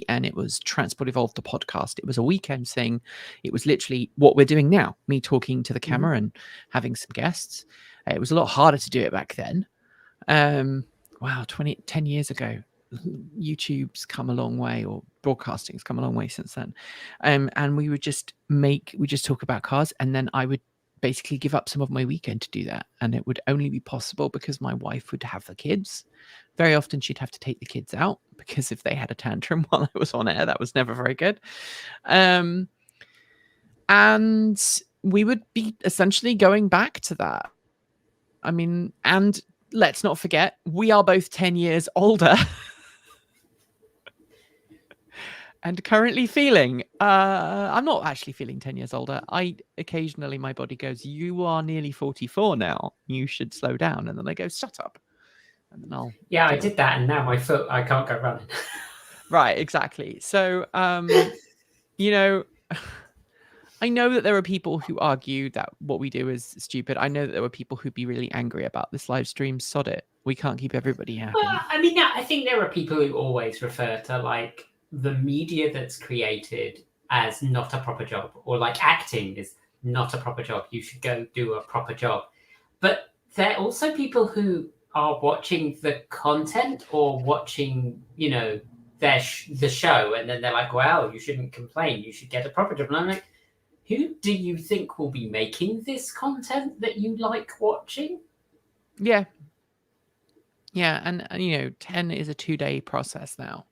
S1: and it was Transport Evolved the podcast. It was a weekend thing. It was literally what we're doing now, me talking to the camera and having some guests. It was a lot harder to do it back then. Wow, 10 years ago. YouTube's come a long way, or broadcasting's come a long way since then. And we would just talk about cars, and then I would basically give up some of my weekend to do that. And it would only be possible because my wife would have the kids. Very often she'd have to take the kids out, because if they had a tantrum while I was on air, that was never very good. And we would be essentially going back to that. I mean, and let's not forget, we are both 10 years older. And currently feeling, I'm not actually feeling 10 years older. Occasionally my body goes, you are nearly 44 now. You should slow down. And then I go, shut up. And then
S2: I did that. And now my foot, I can't go running.
S1: Right, exactly. So, I know that there are people who argue that what we do is stupid. I know that there were people who'd be really angry about this live stream. Sod it. We can't keep everybody happy.
S2: Well, I mean, I think there are people who always refer to the media that's created as not a proper job, or acting is not a proper job. You should go do a proper job. But there are also people who are watching the content or watching, the show, and then they're like, well, you shouldn't complain. You should get a proper job. And I'm like, who do you think will be making this content that you like watching?
S1: Yeah. Yeah, and 10 is a 2-day process now.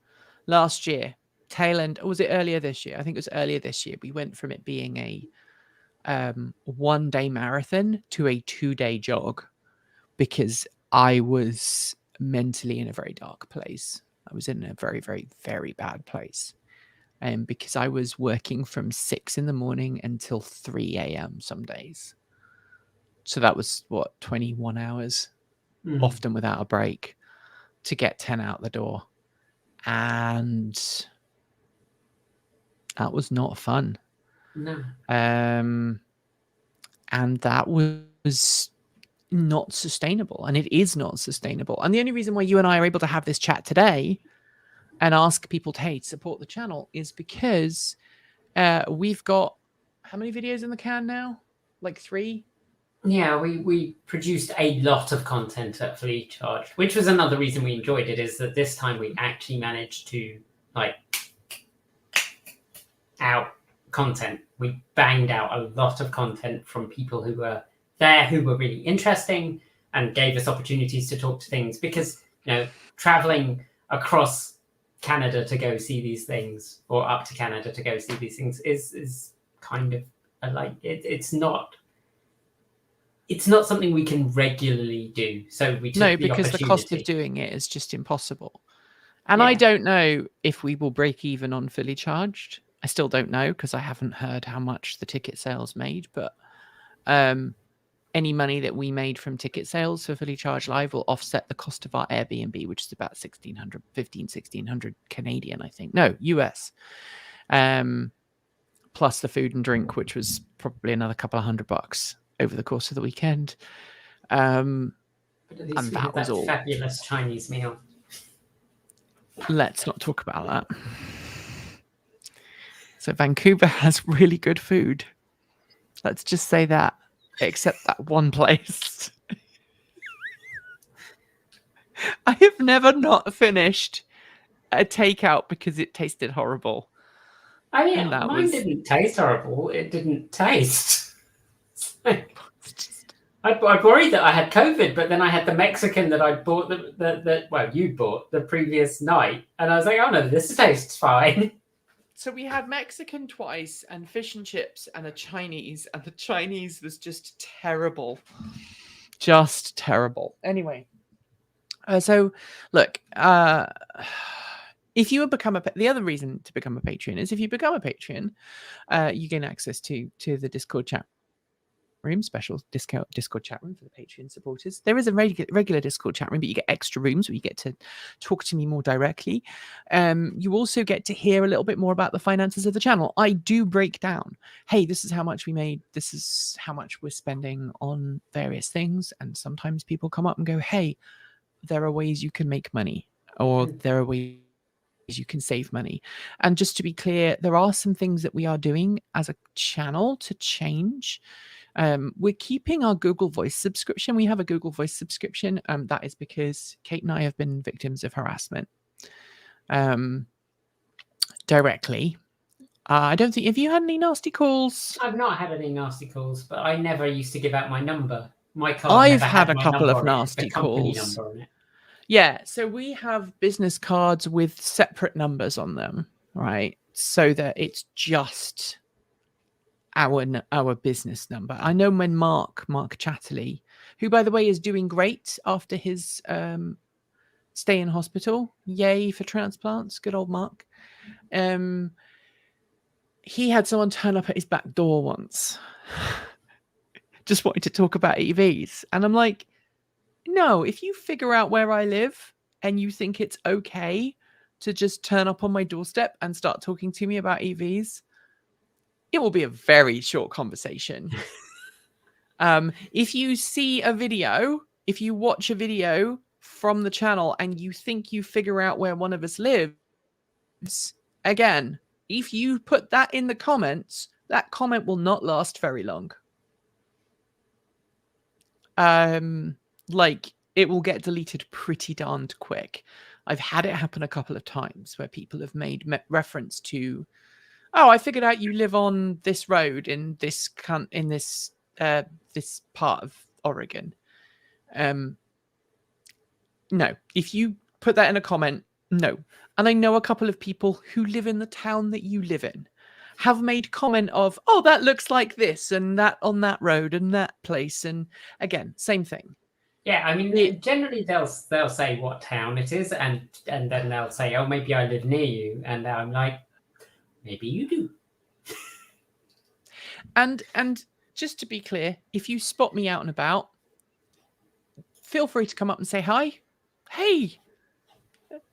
S1: Last year, tail end, or was it earlier this year? I think it was earlier this year. We went from it being a 1-day marathon to a 2-day jog, because I was mentally in a very dark place. I was in a very, very, very bad place. Because I was working from 6 a.m. until 3 a.m. some days. So that was 21 hours, often without a break, to get 10 out the door. And that was not fun.
S2: No.
S1: And that was not sustainable. And it is not sustainable. And the only reason why you and I are able to have this chat today and ask people to support the channel is because we've got how many videos in the can now? 3?
S2: Yeah, we produced a lot of content at Fully Charged, which was another reason we enjoyed it, is that this time we actually managed to out content. We banged out a lot of content from people who were there, who were really interesting, and gave us opportunities to talk to things, because traveling across Canada to go see these things, or up to Canada to go see these things, is kind of it's not something we can regularly do. So we took
S1: because the cost of doing it is just impossible. And I don't know if we will break even on Fully Charged. I still don't know, because I haven't heard how much the ticket sales made, but any money that we made from ticket sales for Fully Charged Live will offset the cost of our Airbnb, which is about 1,600 Canadian, I think. No, US. Plus the food and drink, which was probably another couple of $100 over the course of the weekend.
S2: But at least
S1: and that was all.
S2: Fabulous Chinese meal.
S1: Let's not talk about that. So Vancouver has really good food. Let's just say that. Except that one place. I have never not finished a takeout because it tasted horrible.
S2: I mean, mine didn't taste horrible. It didn't taste. I worried that I had COVID, but then I had the Mexican that I bought, you bought the previous night. And I was like, oh no, this tastes fine.
S1: So we had Mexican twice, and fish and chips, and a Chinese, and the Chinese was just terrible. Just terrible. Anyway, So, look, if you become the other reason to become a Patreon is if you become a Patreon, you gain access to the Discord chat room, special Discord chat room for the Patreon supporters. There is a regular Discord chat room, but you get extra rooms where you get to talk to me more directly. You also get to hear a little bit more about the finances of the channel. I do break down, hey, this is how much we made, this is how much we're spending on various things, and sometimes people come up and go, hey, there are ways you can make money, or there are ways you can save money. And just to be clear, there are some things that we are doing as a channel to change. We're keeping our Google Voice subscription. We have a Google Voice subscription. That is because Kate and I have been victims of harassment directly. I don't think, have you had any nasty calls?
S2: I've not had any nasty calls, but I never used to give out my number. My card
S1: I've had a couple of nasty calls.
S2: Number on it.
S1: Yeah, so we have business cards with separate numbers on them, right? So that it's just our business number. I know when Mark Chatterley, who by the way is doing great after his stay in hospital, yay for transplants, good old Mark. He had someone turn up at his back door once, just wanting to talk about EVs, and I'm like, no, if you figure out where I live and you think it's okay to just turn up on my doorstep and start talking to me about EVs, it will be a very short conversation. If you see a video, if you watch a video from the channel and you think you figure out where one of us lives, again, if you put that in the comments, that comment will not last very long. Like, it will get deleted pretty darned quick. I've had it happen a couple of times where people have made reference to, oh, I figured out you live on this road in this this part of Oregon. No, if you put that in a comment, no. And I know a couple of people who live in the town that you live in have made comment of, oh, that looks like this and that on that road and that place. And again, same thing.
S2: Yeah, I mean, generally they'll say what town it is, and then they'll say, oh, maybe I live near you. And I'm like, maybe you do.
S1: And just to be clear, if you spot me out and about, feel free to come up and say hi. Hey,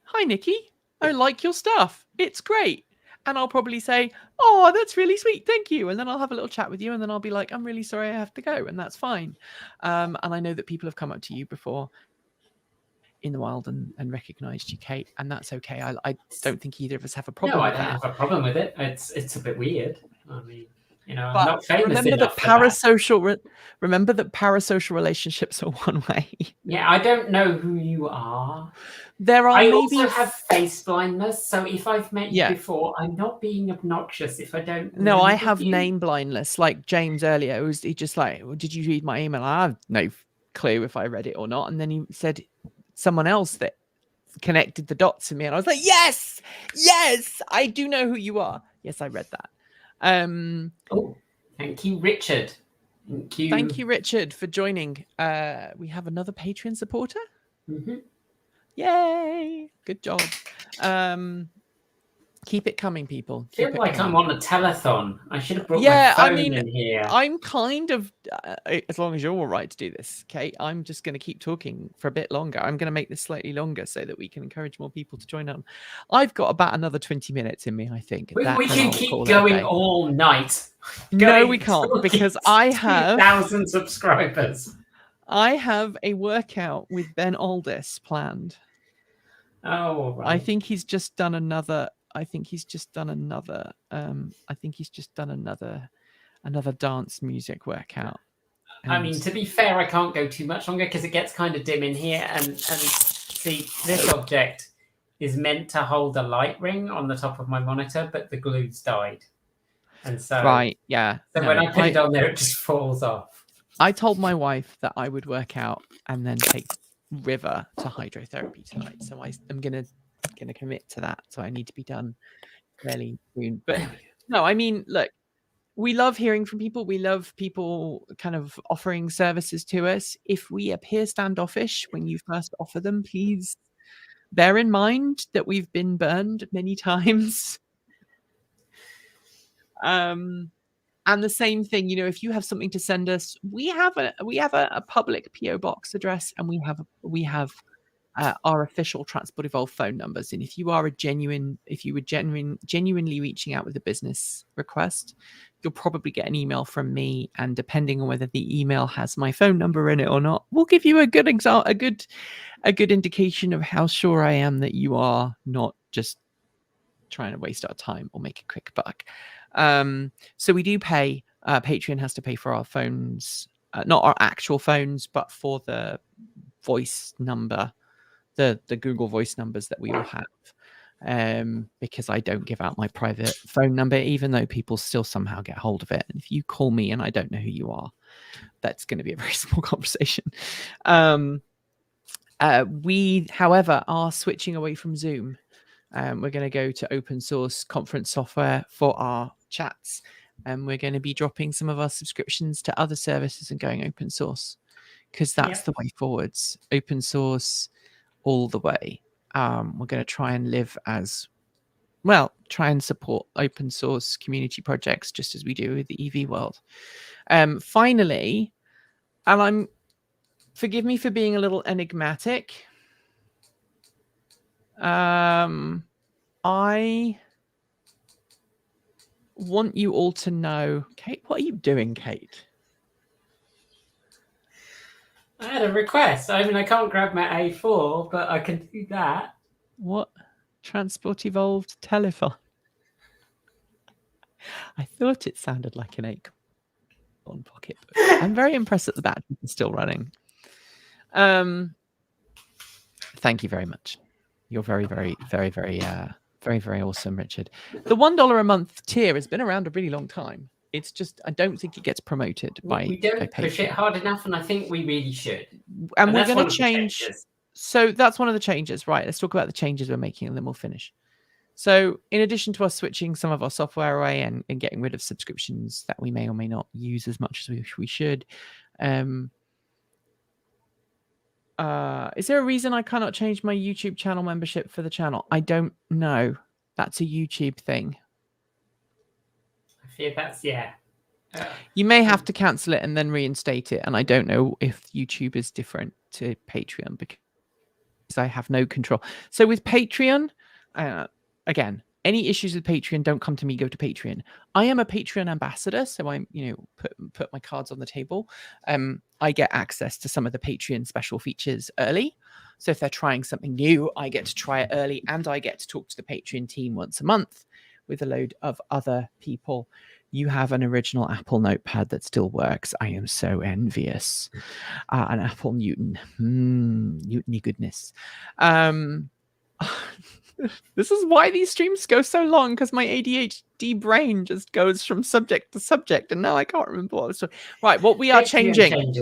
S1: hi, Nikki. I like your stuff. It's great. And I'll probably say, oh, that's really sweet. Thank you. And then I'll have a little chat with you. And then I'll be like, I'm really sorry I have to go. And that's fine. And I know that people have come up to you before in the wild and recognized you, Kate. And that's okay. I don't think either of us have a problem with that.
S2: No, I don't have a problem with it. It's a bit weird. I mean, you know,
S1: but
S2: I'm not famous
S1: remember
S2: enough
S1: that remember that parasocial relationships are one way.
S2: Yeah, I don't know who you are.
S1: I
S2: also have face blindness, so if I've met you before, I'm not being obnoxious if I don't.
S1: No, I have name blindness. Like James earlier, he just like, well, did you read my email? I have no clue if I read it or not. And then he said someone else that connected the dots to me, and I was like, yes, I do know who you are. Yes, I read that.
S2: Oh, thank you, Richard.
S1: Thank you, Richard, for joining. We have another Patreon supporter.
S2: Mm-hmm.
S1: Yay! Good job. Keep it coming, people.
S2: I feel like I'm on a telethon. I should have brought my phone in here.
S1: I'm kind of, as long as you're all right to do this, Kate, I'm just going to keep talking for a bit longer. I'm going to make this slightly longer so that we can encourage more people to join on. I've got about another 20 minutes in me, I think.
S2: We can keep going all night.
S1: No, we can't, because I have
S2: 2,000 subscribers.
S1: I have a workout with Ben Aldis planned.
S2: Oh, right.
S1: I think he's just done another dance music workout.
S2: And I mean, to be fair, I can't go too much longer because it gets kind of dim in here. And see, this object is meant to hold a light ring on the top of my monitor, but the glue's died. And so,
S1: right, yeah.
S2: So when I put it on there, it just falls off.
S1: I told my wife that I would work out and then take River to hydrotherapy tonight. So I'm gonna commit to that. So I need to be done fairly soon. But no, I mean, look, we love hearing from people. We love people kind of offering services to us. If we appear standoffish when you first offer them, please bear in mind that we've been burned many times. And the same thing, if you have something to send us, we have a public PO box address, and we have our official Transport Evolved phone numbers. And if you were genuinely reaching out with a business request, you'll probably get an email from me. And depending on whether the email has my phone number in it or not, we'll give you a good indication of how sure I am that you are not just trying to waste our time or make a quick buck. So we do pay. Patreon has to pay for our phones, not our actual phones, but for the voice number, the Google Voice numbers that we all have, because I don't give out my private phone number, even though people still somehow get hold of it. And if you call me and I don't know who you are, that's going to be a very small conversation. We, however, are switching away from Zoom. We're going to go to open source conference software for our chats, and we're going to be dropping some of our subscriptions to other services and going open source, because that's the way forwards. Open source all the way. We're going to try and live as well, try and support open source community projects just as we do with the EV world. Finally, and forgive me for being a little enigmatic, I want you all to know, Kate, what are you doing, Kate?
S2: I had a request. I mean, I can't grab my A4, but I can do that.
S1: What? Transport Evolved telephone. I thought it sounded like an acorn pocket. I'm very impressed that the battery is still running. Thank you very much. You're very, very, very, very, very, very awesome, Richard. The $1 a month tier has been around a really long time. It's just, I don't think it gets promoted by
S2: We don't push it hard enough, and I think we really should.
S1: And we're going to change. So that's one of the changes, right? Let's talk about the changes we're making, and then we'll finish. So in addition to us switching some of our software away and getting rid of subscriptions that we may or may not use as much as we should, is there a reason I cannot change my YouTube channel membership for the channel? I don't know. That's a YouTube thing.
S2: I fear that's,
S1: you may have to cancel it and then reinstate it. And I don't know if YouTube is different to Patreon because I have no control. So with Patreon, again, any issues with Patreon, don't come to me, go to Patreon. I am a Patreon ambassador, so I'm, put my cards on the table. I get access to some of the Patreon special features early. So if they're trying something new, I get to try it early, and I get to talk to the Patreon team once a month with a load of other people. You have an original Apple notepad that still works. I am so envious. An Apple Newton. Newton-y goodness. This is why these streams go so long, because my ADHD brain just goes from subject to subject, and now I can't remember what was. Right, what we are changing.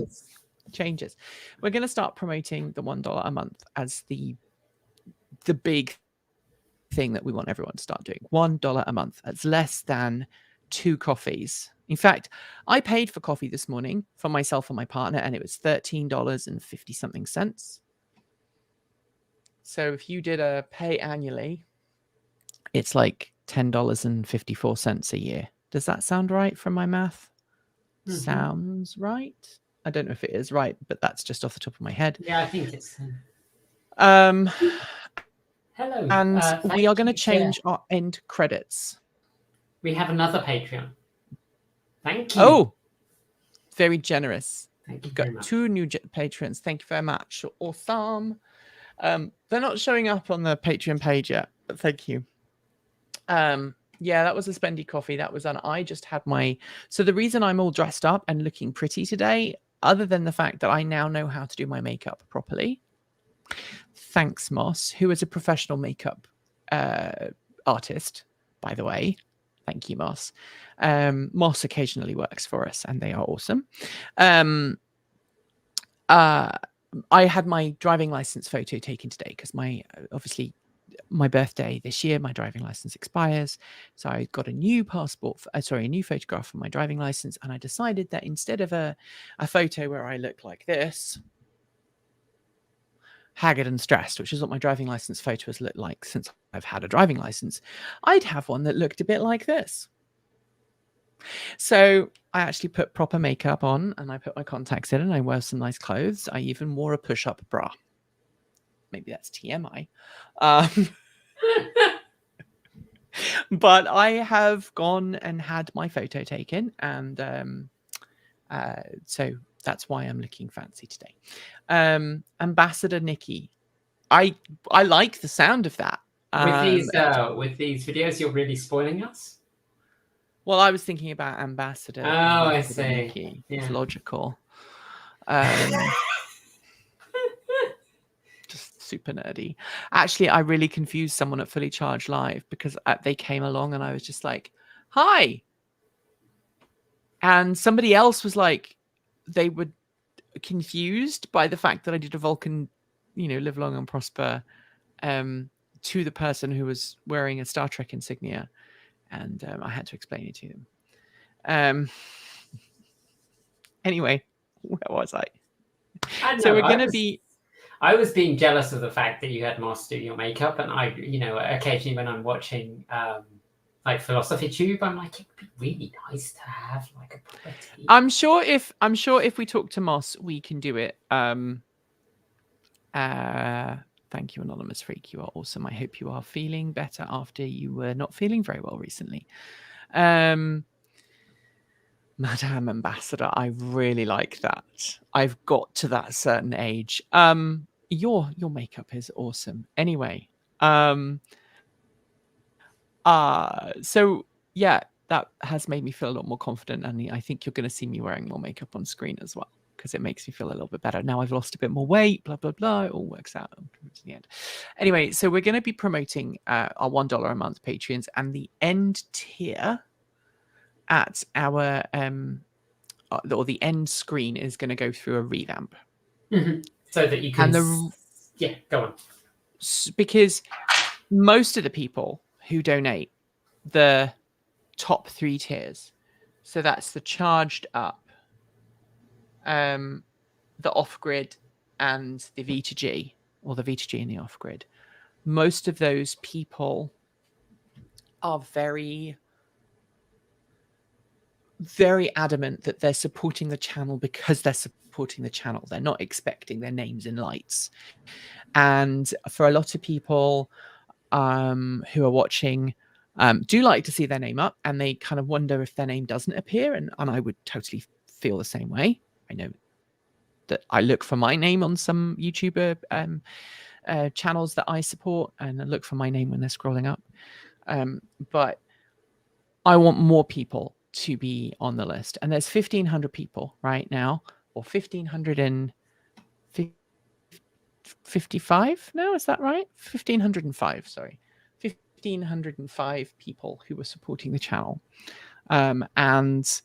S1: Changes. We're going to start promoting the $1 a month as the big thing that we want everyone to start doing. $1 a month. That's less than 2 coffees. In fact, I paid for coffee this morning for myself and my partner, and it was $13.50 something cents. So if you did a pay annually, it's like $10.54 a year. Does that sound right from my math? Mm-hmm. Sounds right. I don't know if it is right, but that's just off the top of my head.
S2: Yeah, I think it's.
S1: Hello. And we are going to change our end credits.
S2: We have another Patreon. Thank you.
S1: Oh, very generous.
S2: Thank you.
S1: We've got 2 new patrons. Thank you very much. Awesome. They're not showing up on the Patreon page yet, but thank you. Yeah, that was a spendy coffee. That was I just had so the reason I'm all dressed up and looking pretty today, other than the fact that I now know how to do my makeup properly. Thanks, Moss, who is a professional makeup artist, by the way. Thank you, Moss. Moss occasionally works for us, and they are awesome. I had my driving license photo taken today because obviously my birthday this year, my driving license expires. So I got a new passport, a new photograph for my driving license. And I decided that instead of a photo where I look like this, haggard and stressed, which is what my driving license photo has looked like since I've had a driving license, I'd have one that looked a bit like this. So I actually put proper makeup on, and I put my contacts in, and I wear some nice clothes. I even wore a push-up bra. Maybe that's TMI. But I have gone and had my photo taken, and so that's why I'm looking fancy today. Ambassador Nikki. I like the sound of that.
S2: With these videos, you're really spoiling us.
S1: Well, I was thinking about Ambassador.
S2: Oh, I see.
S1: Nikki. Yeah. It's logical. Just super nerdy. Actually, I really confused someone at Fully Charged Live because they came along and I was just like, hi. And somebody else was like, they were confused by the fact that I did a Vulcan, live long and prosper, to the person who was wearing a Star Trek insignia. And I had to explain it to them. Anyway, where was I? So we're going to be...
S2: I was being jealous of the fact that you had Moss do your makeup, and I, occasionally when I'm watching like Philosophy Tube, I'm like, it'd be really nice to have like a proper team.
S1: I'm sure if we talk to Moss, we can do it. Thank you, Anonymous Freak. You are awesome. I hope you are feeling better after you were not feeling very well recently. Madame Ambassador, I really like that. I've got to that certain age. Your makeup is awesome. Anyway, so yeah, that has made me feel a lot more confident, and I think you're going to see me wearing more makeup on screen as well, because it makes me feel a little bit better. Now I've lost a bit more weight, blah, blah, blah. It all works out to the end. Anyway, so we're going to be promoting our $1 a month Patreons, and the end tier at our or the end screen is going to go through a revamp.
S2: Mm-hmm. So that you can... Yeah, go on.
S1: Because most of the people who donate the top 3 tiers, so that's the charged up, the off-grid, and the V2G, or the V2G and the off-grid, most of those people are very, very adamant that they're supporting the channel because they're supporting the channel. They're not expecting their names in lights. And for a lot of people who are watching, do like to see their name up, and they kind of wonder if their name doesn't appear. And I would totally feel the same way. I know that I look for my name on some YouTuber channels that I support, and I look for my name when they're scrolling up. But I want more people to be on the list. And there's 1,500 people right now, or 1,555 now, is that right? 1,505, sorry. 1,505 people who are supporting the channel. And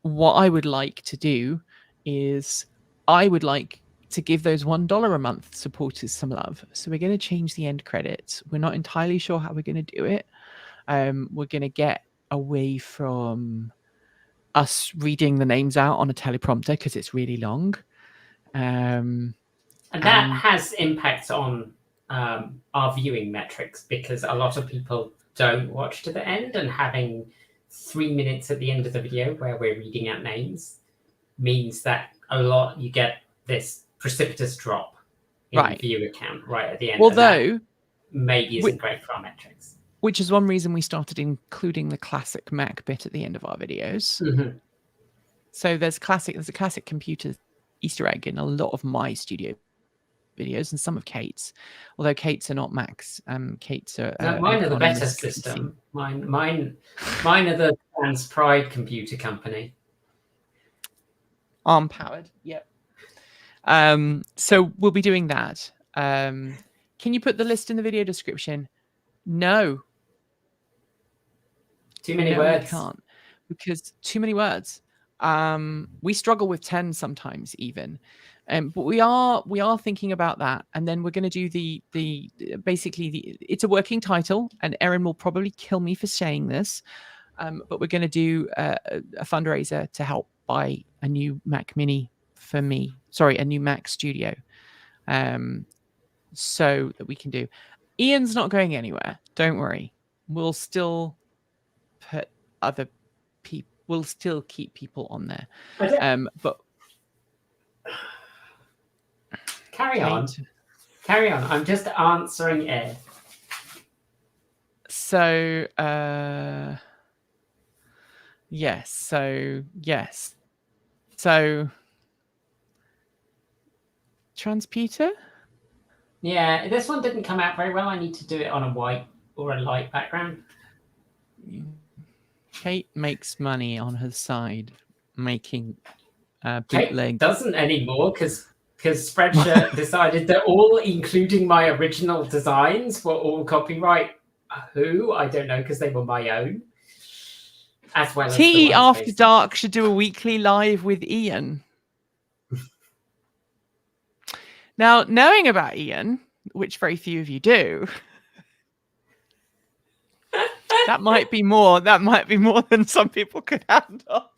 S1: what I would like to do is I would like to give those $1 a month supporters some love. So we're going to change the end credits. We're not entirely sure how we're going to do it. We're going to get away from us reading the names out on a teleprompter because it's really long.
S2: And that has impacts on our viewing metrics, because a lot of people don't watch to the end, and having 3 minutes at the end of the video where we're reading out names means that you get this precipitous drop in the viewer count right at the end.
S1: Although
S2: maybe isn't great for our metrics.
S1: Which is one reason we started including the classic Mac bit at the end of our videos.
S2: Mm-hmm.
S1: So there's a classic computer Easter egg in a lot of my studio videos, and some of Kate's. Although Kate's are not Macs. Kate's are
S2: mine are the better system. Mine are the Trans Pride computer company.
S1: ARM powered. Yep. So we'll be doing that. Can you put the list in the video description? No.
S2: Too many words.
S1: We can't, because too many words. We struggle with 10 sometimes even. But we are thinking about that, and then we're going to do it's a working title, and Erin will probably kill me for saying this, but we're going to do a fundraiser to help buy a new Mac Mini for me. Sorry, a new Mac Studio, so that we can do. Ian's not going anywhere. Don't worry. We'll still put other people. We'll still keep people on there. But
S2: carry on. I'm just answering it.
S1: So yes. So Transputer?
S2: Yeah, this one didn't come out very well. I need to do it on a white or a light background.
S1: Kate makes money on her side making
S2: bootleg. Kate doesn't anymore because Spreadshirt decided that all, including my original designs, were all copyright. Who? I don't know, because they were my own. As well as
S1: TE After Dark should do a weekly live with Ian. Now, knowing about Ian, which very few of you do, that might be more than some people could handle.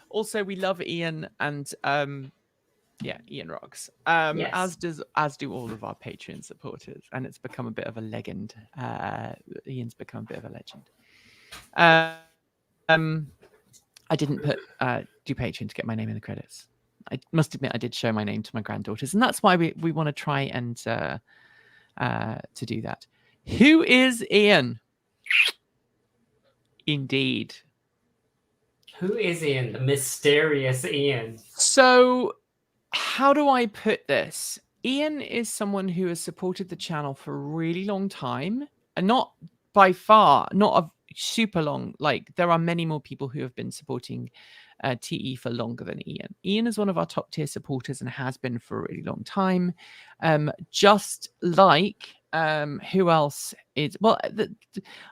S1: Also, we love Ian, and Ian rocks. Yes. As do all of our Patreon supporters, and it's become a bit of a legend. Ian's become a bit of a legend. I didn't do Patreon to get my name in the credits. I must admit I did show my name to my granddaughters, and that's why we want to try and to do that. Who is Ian? Indeed.
S2: Who is Ian? The mysterious Ian.
S1: So, how do I put this? Ian is someone who has supported the channel for a really long time, and not by far, not a super long. Like, there are many more people who have been supporting TE for longer than Ian. Ian is one of our top tier supporters and has been for a really long time. Just like who else is, well, the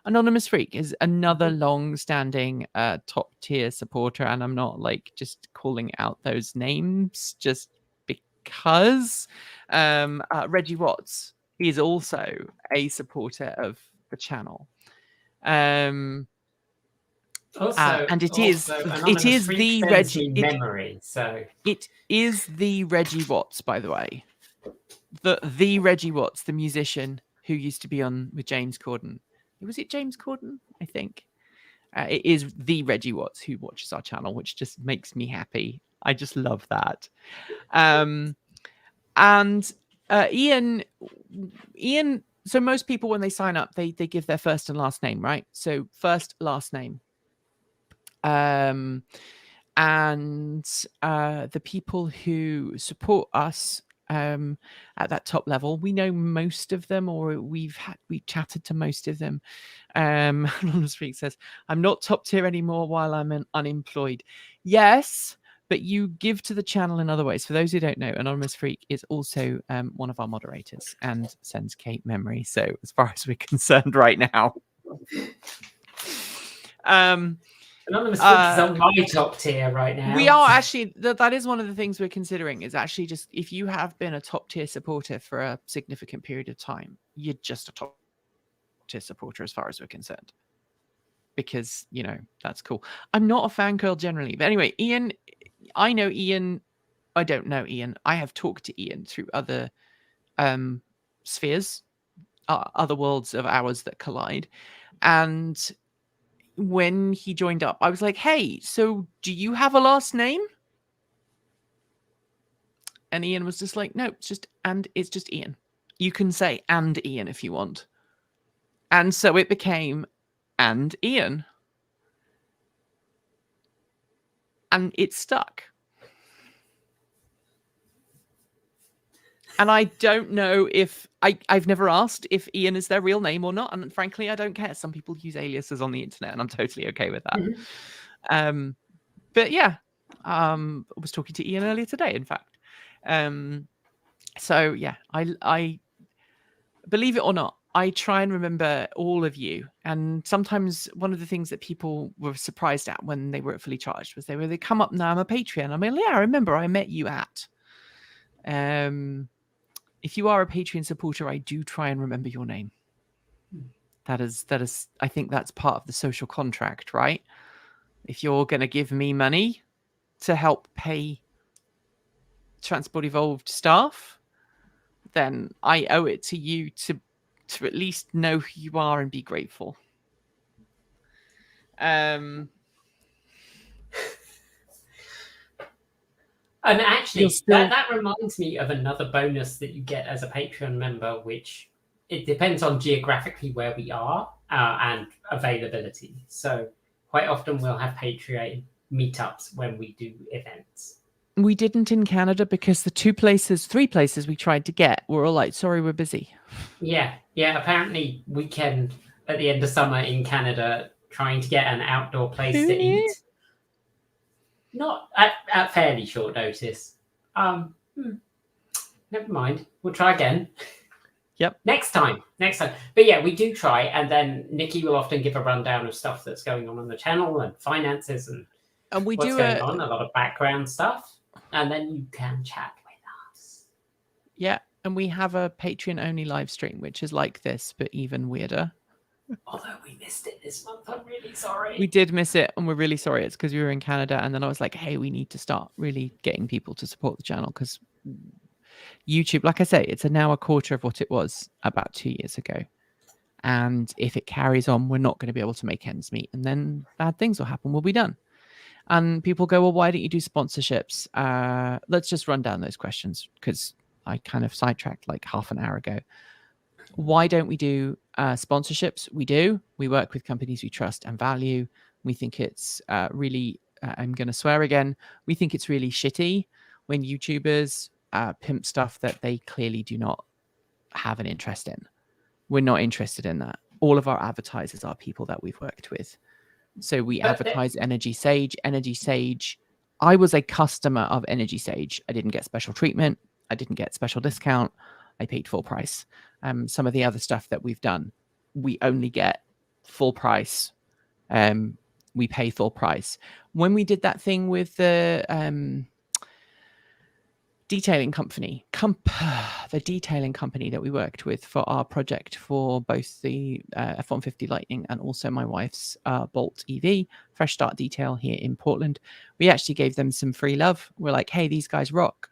S1: Anonymous Freak is another long-standing top tier supporter, and I'm not like just calling out those names just because. Reggie Watts is also a supporter of the channel. And it is the Reggie
S2: memory. So
S1: it is the Reggie Watts, by the way. The Reggie Watts, the musician who used to be on with James Corden. Was it James Corden? I think. It is the Reggie Watts who watches our channel, which just makes me happy. I just love that. And Ian. So most people, when they sign up, they give their first and last name, right? So first, last name. And the people who support us at that top level, we know most of them, or we've chatted to most of them. Anonymous Freak says, "I'm not top tier anymore while I'm unemployed." Yes, but you give to the channel in other ways. For those who don't know, Anonymous Freak is also one of our moderators and sends Kate memory. So as far as we're concerned right now.
S2: Anonymous Freak is on my top tier right now.
S1: We are actually, that is one of the things we're considering, is actually just, if you have been a top tier supporter for a significant period of time, you're just a top tier supporter as far as we're concerned. Because, you know, that's cool. I'm not a fangirl generally. But anyway, Ian, I know Ian. I don't know Ian. I have talked to Ian through other spheres, other worlds of ours that collide. And when he joined up, I was like, "Hey, so do you have a last name?" And Ian was just like, "No, it's just Ian. You can say and Ian if you want." And so it became and Ian. And it stuck. And I don't know if I've never asked if Ian is their real name or not. And frankly, I don't care. Some people use aliases on the internet, and I'm totally okay with that. Mm-hmm. But yeah, I was talking to Ian earlier today, in fact. So yeah, I believe it or not, I try and remember all of you. And sometimes one of the things that people were surprised at when they were at Fully Charged was they come up, now I'm a Patreon. I mean, yeah, I remember I met you at. If you are a Patreon supporter, I do try and remember your name. That is, I think that's part of the social contract, right? If you're going to give me money to help pay Transport Evolved staff, then I owe it to you to at least know who you are and be grateful.
S2: And actually, that reminds me of another bonus that you get as a Patreon member, which it depends on geographically where we are and availability. So quite often we'll have Patreon meetups when we do events.
S1: We didn't in Canada because the 3 places we tried to get were all like, sorry, we're busy.
S2: Yeah. Apparently weekend at the end of summer in Canada, trying to get an outdoor place to eat. Not at fairly short notice. Never mind. We'll try again.
S1: Yep.
S2: Next time. But yeah, we do try. And then Nikki will often give a rundown of stuff that's going on the channel and finances and
S1: we
S2: what's
S1: do
S2: going on, a lot of background stuff. And then you can chat with us.
S1: Yeah. And we have a Patreon only live stream, which is like this, but even weirder.
S2: Although we missed it this month, I'm really sorry.
S1: We did miss it, and we're really sorry. It's because we were in Canada, and then I was like, hey, we need to start really getting people to support the channel because YouTube, like I say, it's now a quarter of what it was about 2 years ago. And if it carries on, we're not going to be able to make ends meet, and then bad things will happen. We'll be done. And people go, well, why don't you do sponsorships? Let's just run down those questions because I kind of sidetracked like half an hour ago. Why don't we do sponsorships? We do. We work with companies we trust and value. We think it's really, I'm going to swear again, we think it's really shitty when YouTubers pimp stuff that they clearly do not have an interest in. We're not interested in that. All of our advertisers are people that we've worked with. So we advertise Energy Sage. Energy Sage, I was a customer of Energy Sage. I didn't get special treatment. I didn't get special discount. I paid full price. Some of the other stuff that we've done, we only get full price. We pay full price. When we did that thing with the detailing company, the detailing company that we worked with for our project for both the F-150 Lightning and also my wife's Bolt EV, Fresh Start Detail here in Portland, we actually gave them some free love. We're like, hey, these guys rock.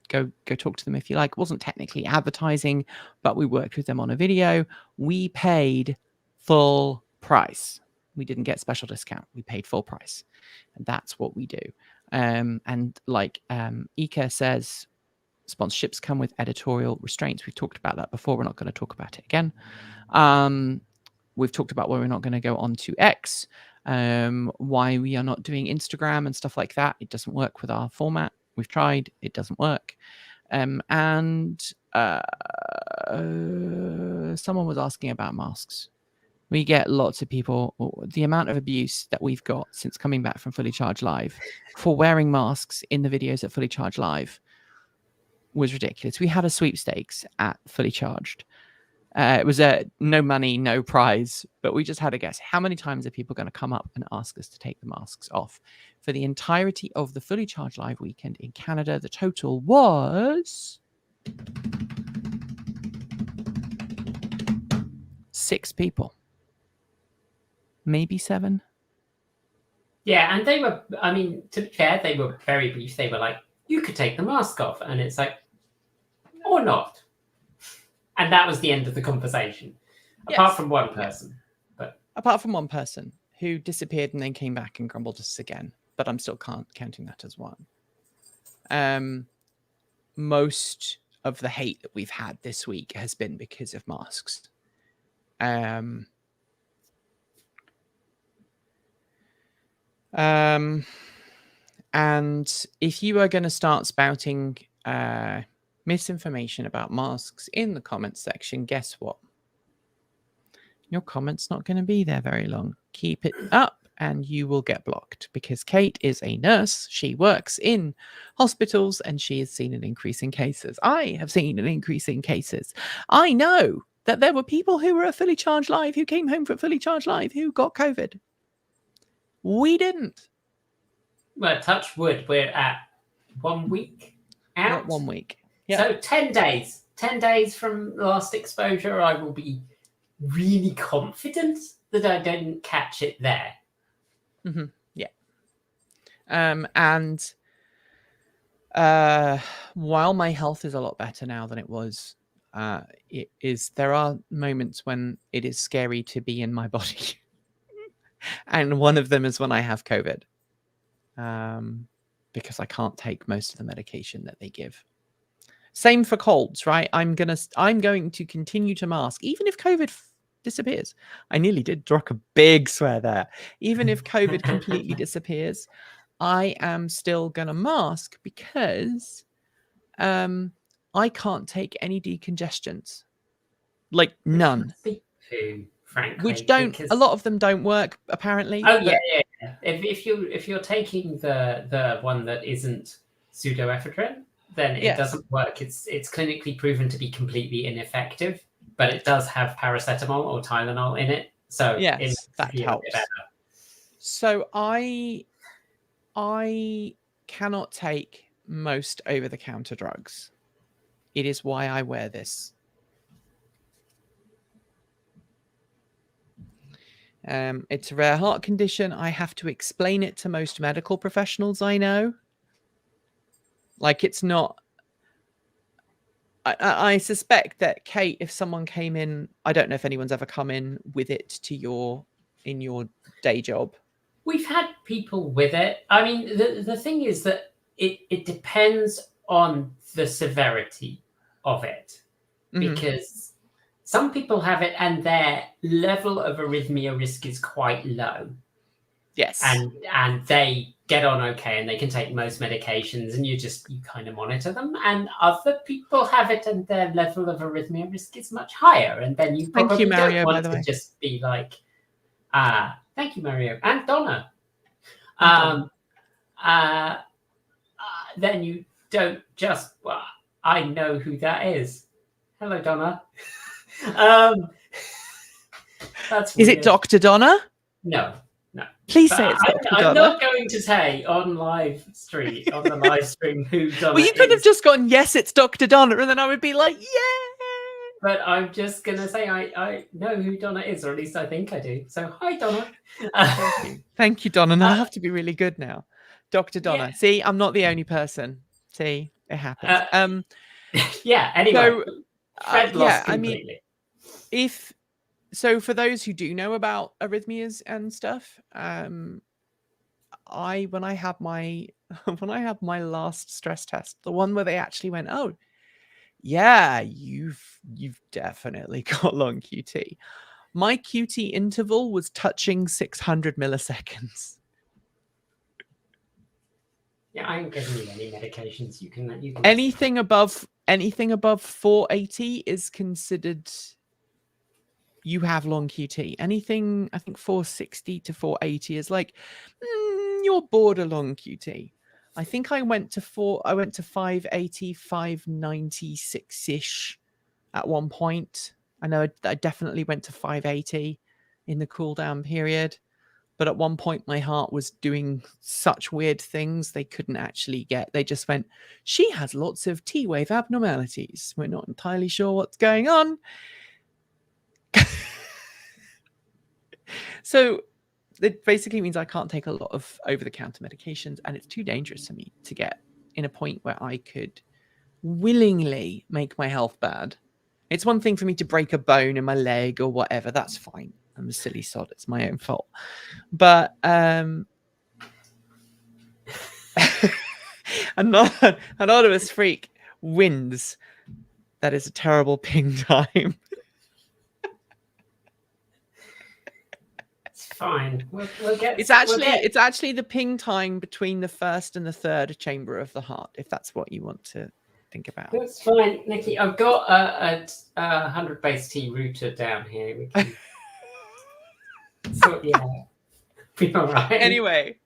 S1: Go talk to them if you like. It wasn't technically advertising, but we worked with them on a video. We paid full price. We didn't get special discount. We paid full price. And that's what we do. And like Ika says, sponsorships come with editorial restraints. We've talked about that before. We're not going to talk about it again. We've talked about why we're not going to go on to X, why we are not doing Instagram and stuff like that. It doesn't work with our format. We've tried, it doesn't work. Someone was asking about masks. We get lots of people, the amount of abuse that we've got since coming back from Fully Charged Live for wearing masks in the videos at Fully Charged Live was ridiculous. We had a sweepstakes at Fully Charged. It was a no money, no prize, but we just had a guess. How many times are people going to come up and ask us to take the masks off? For the entirety of the Fully Charged Live weekend in Canada, the total was 6 people. Maybe 7.
S2: Yeah, and they were, I mean, to be fair, they were very brief. They were like, you could take the mask off. And it's like, or not. And that was the end of the conversation. Yes. Apart from one person. But
S1: apart from one person who disappeared and then came back and grumbled at us again. But I'm still counting that as one. Most of the hate that we've had this week has been because of masks. And if you are going to start spouting misinformation about masks in the comments section, guess what? Your comment's not going to be there very long. Keep it up and you will get blocked because Kate is a nurse. She works in hospitals and she has seen an increase in cases. I have seen an increase in cases. I know that there were people who were at Fully Charged Live, who came home from Fully Charged Live, who got COVID. We didn't.
S2: Well, touch wood, we're at 1 week out.
S1: We're at 1 week. Yeah.
S2: So 10 days. 10 days from last exposure, I will be really confident that I didn't catch it there.
S1: Mm-hmm. Yeah. And while my health is a lot better now than it was, there are moments when it is scary to be in my body. And one of them is when I have COVID. Because I can't take most of the medication that they give. Same for colds, right? I'm going to continue to mask, even if COVID disappears. I nearly did drop a big swear there. Even if COVID completely disappears, I am still going to mask because I can't take any decongestants. Like none.
S2: Frankly,
S1: which a lot of them don't work apparently.
S2: Oh yeah. If you're taking the one that isn't pseudoephedrine, then it doesn't work. It's clinically proven to be completely ineffective, but it does have paracetamol or Tylenol in it, so
S1: yes, that helps. So I cannot take most over-the-counter drugs. It is why I wear this. It's a rare heart condition. I have to explain it to most medical professionals I know. Like, it's not... I suspect that, Kate, if someone came in... I don't know if anyone's ever come in with it to in your day job.
S2: We've had people with it. I mean, the thing is that it depends on the severity of it.
S1: Mm-hmm.
S2: Because some people have it and their level of arrhythmia risk is quite low.
S1: Yes.
S2: And they get on okay and they can take most medications and you kind of monitor them. And other people have it and their level of arrhythmia risk is much higher. And then you probably don't want to just be like, thank you, Mario. And Donna. Then you don't just, I know who that is. Hello, Donna. That's weird.
S1: Is it Dr. Donna?
S2: No.
S1: Please say it's Dr. Donna.
S2: I'm not going to say on the live stream who Donna
S1: Well, you could have just gone, yes, it's Dr. Donna, and then I would be like, yeah.
S2: But I'm just going to say I know who Donna is, or at least I think I do. So, hi, Donna.
S1: Thank you, Donna. Now I have to be really good now. Dr. Donna. Yeah. See, I'm not the only person. See, it happens.
S2: Yeah, anyway.
S1: So, I mean, for those who do know about arrhythmias and stuff, when I had my last stress test, the one where they actually went, oh, yeah, you've definitely got long QT. My QT interval was touching 600 milliseconds.
S2: Yeah, I ain't giving you any medications. You can
S1: anything above 480 is considered you have long QT. Anything, I think 460 to 480 is like you're border long QT. I think I went to 580, 596-ish at one point. I know I definitely went to 580 in the cool down period. But at one point, my heart was doing such weird things they couldn't actually get. They just went, she has lots of T-wave abnormalities. We're not entirely sure what's going on. So it basically means I can't take a lot of over-the-counter medications, and it's too dangerous for me to get in a point where I could willingly make my health bad. It's one thing for me to break a bone in my leg or whatever. That's fine. I'm a silly sod. It's my own fault. But anonymous freak wins. That is a terrible ping time.
S2: It's fine. We'll get.
S1: It's actually the ping time between the first and the third chamber of the heart, if that's what you want to think about.
S2: That's fine, Nikki. I've got a 100 base T router down here. We can... So yeah, be all right.
S1: Anyway,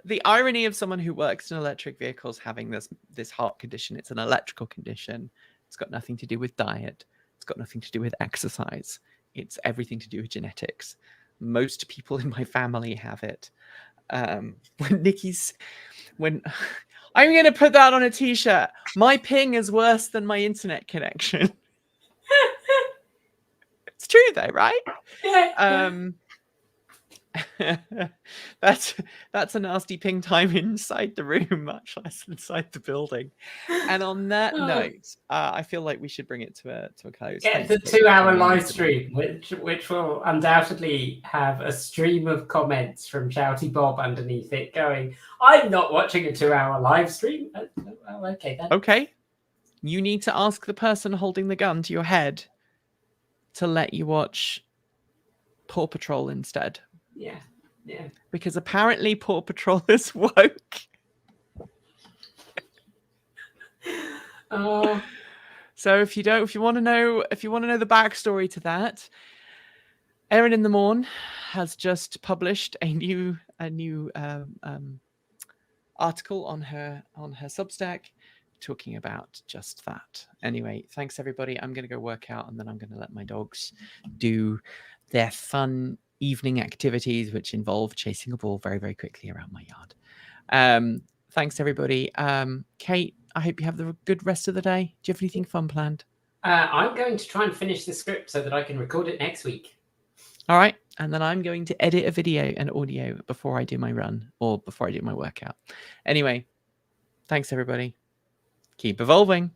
S1: the irony of someone who works in electric vehicles having this heart condition, it's an electrical condition. It's got nothing to do with diet. It's got nothing to do with exercise. It's everything to do with genetics. Most people in my family have it. When I'm going to put that on a t-shirt. My ping is worse than my internet connection. It's true though, right?
S2: Yeah.
S1: That's a nasty ping time inside the room, much less inside the building. And on that note, I feel like we should bring it to a close.
S2: Yeah, the 2-hour live stream, which will undoubtedly have a stream of comments from Shouty Bob underneath it going, I'm not watching a 2-hour live stream. Oh, okay then.
S1: Okay. You need to ask the person holding the gun to your head to let you watch Paw Patrol instead.
S2: Yeah.
S1: Because apparently Paw Patrol is woke. So if you want to know the backstory to that, Erin in the Morn has just published a new article on her Substack talking about just that. Anyway, thanks everybody. I'm going to go work out, and then I'm going to let my dogs do their fun evening activities, which involve chasing a ball very, very quickly around my yard. Thanks everybody. Kate, I hope you have the good rest of the day. Do you have anything fun planned?
S2: I'm going to try and finish the script so that I can record it next week.
S1: All right. And then I'm going to edit a video and audio before I do my run or before I do my workout. Anyway, thanks everybody. Keep evolving.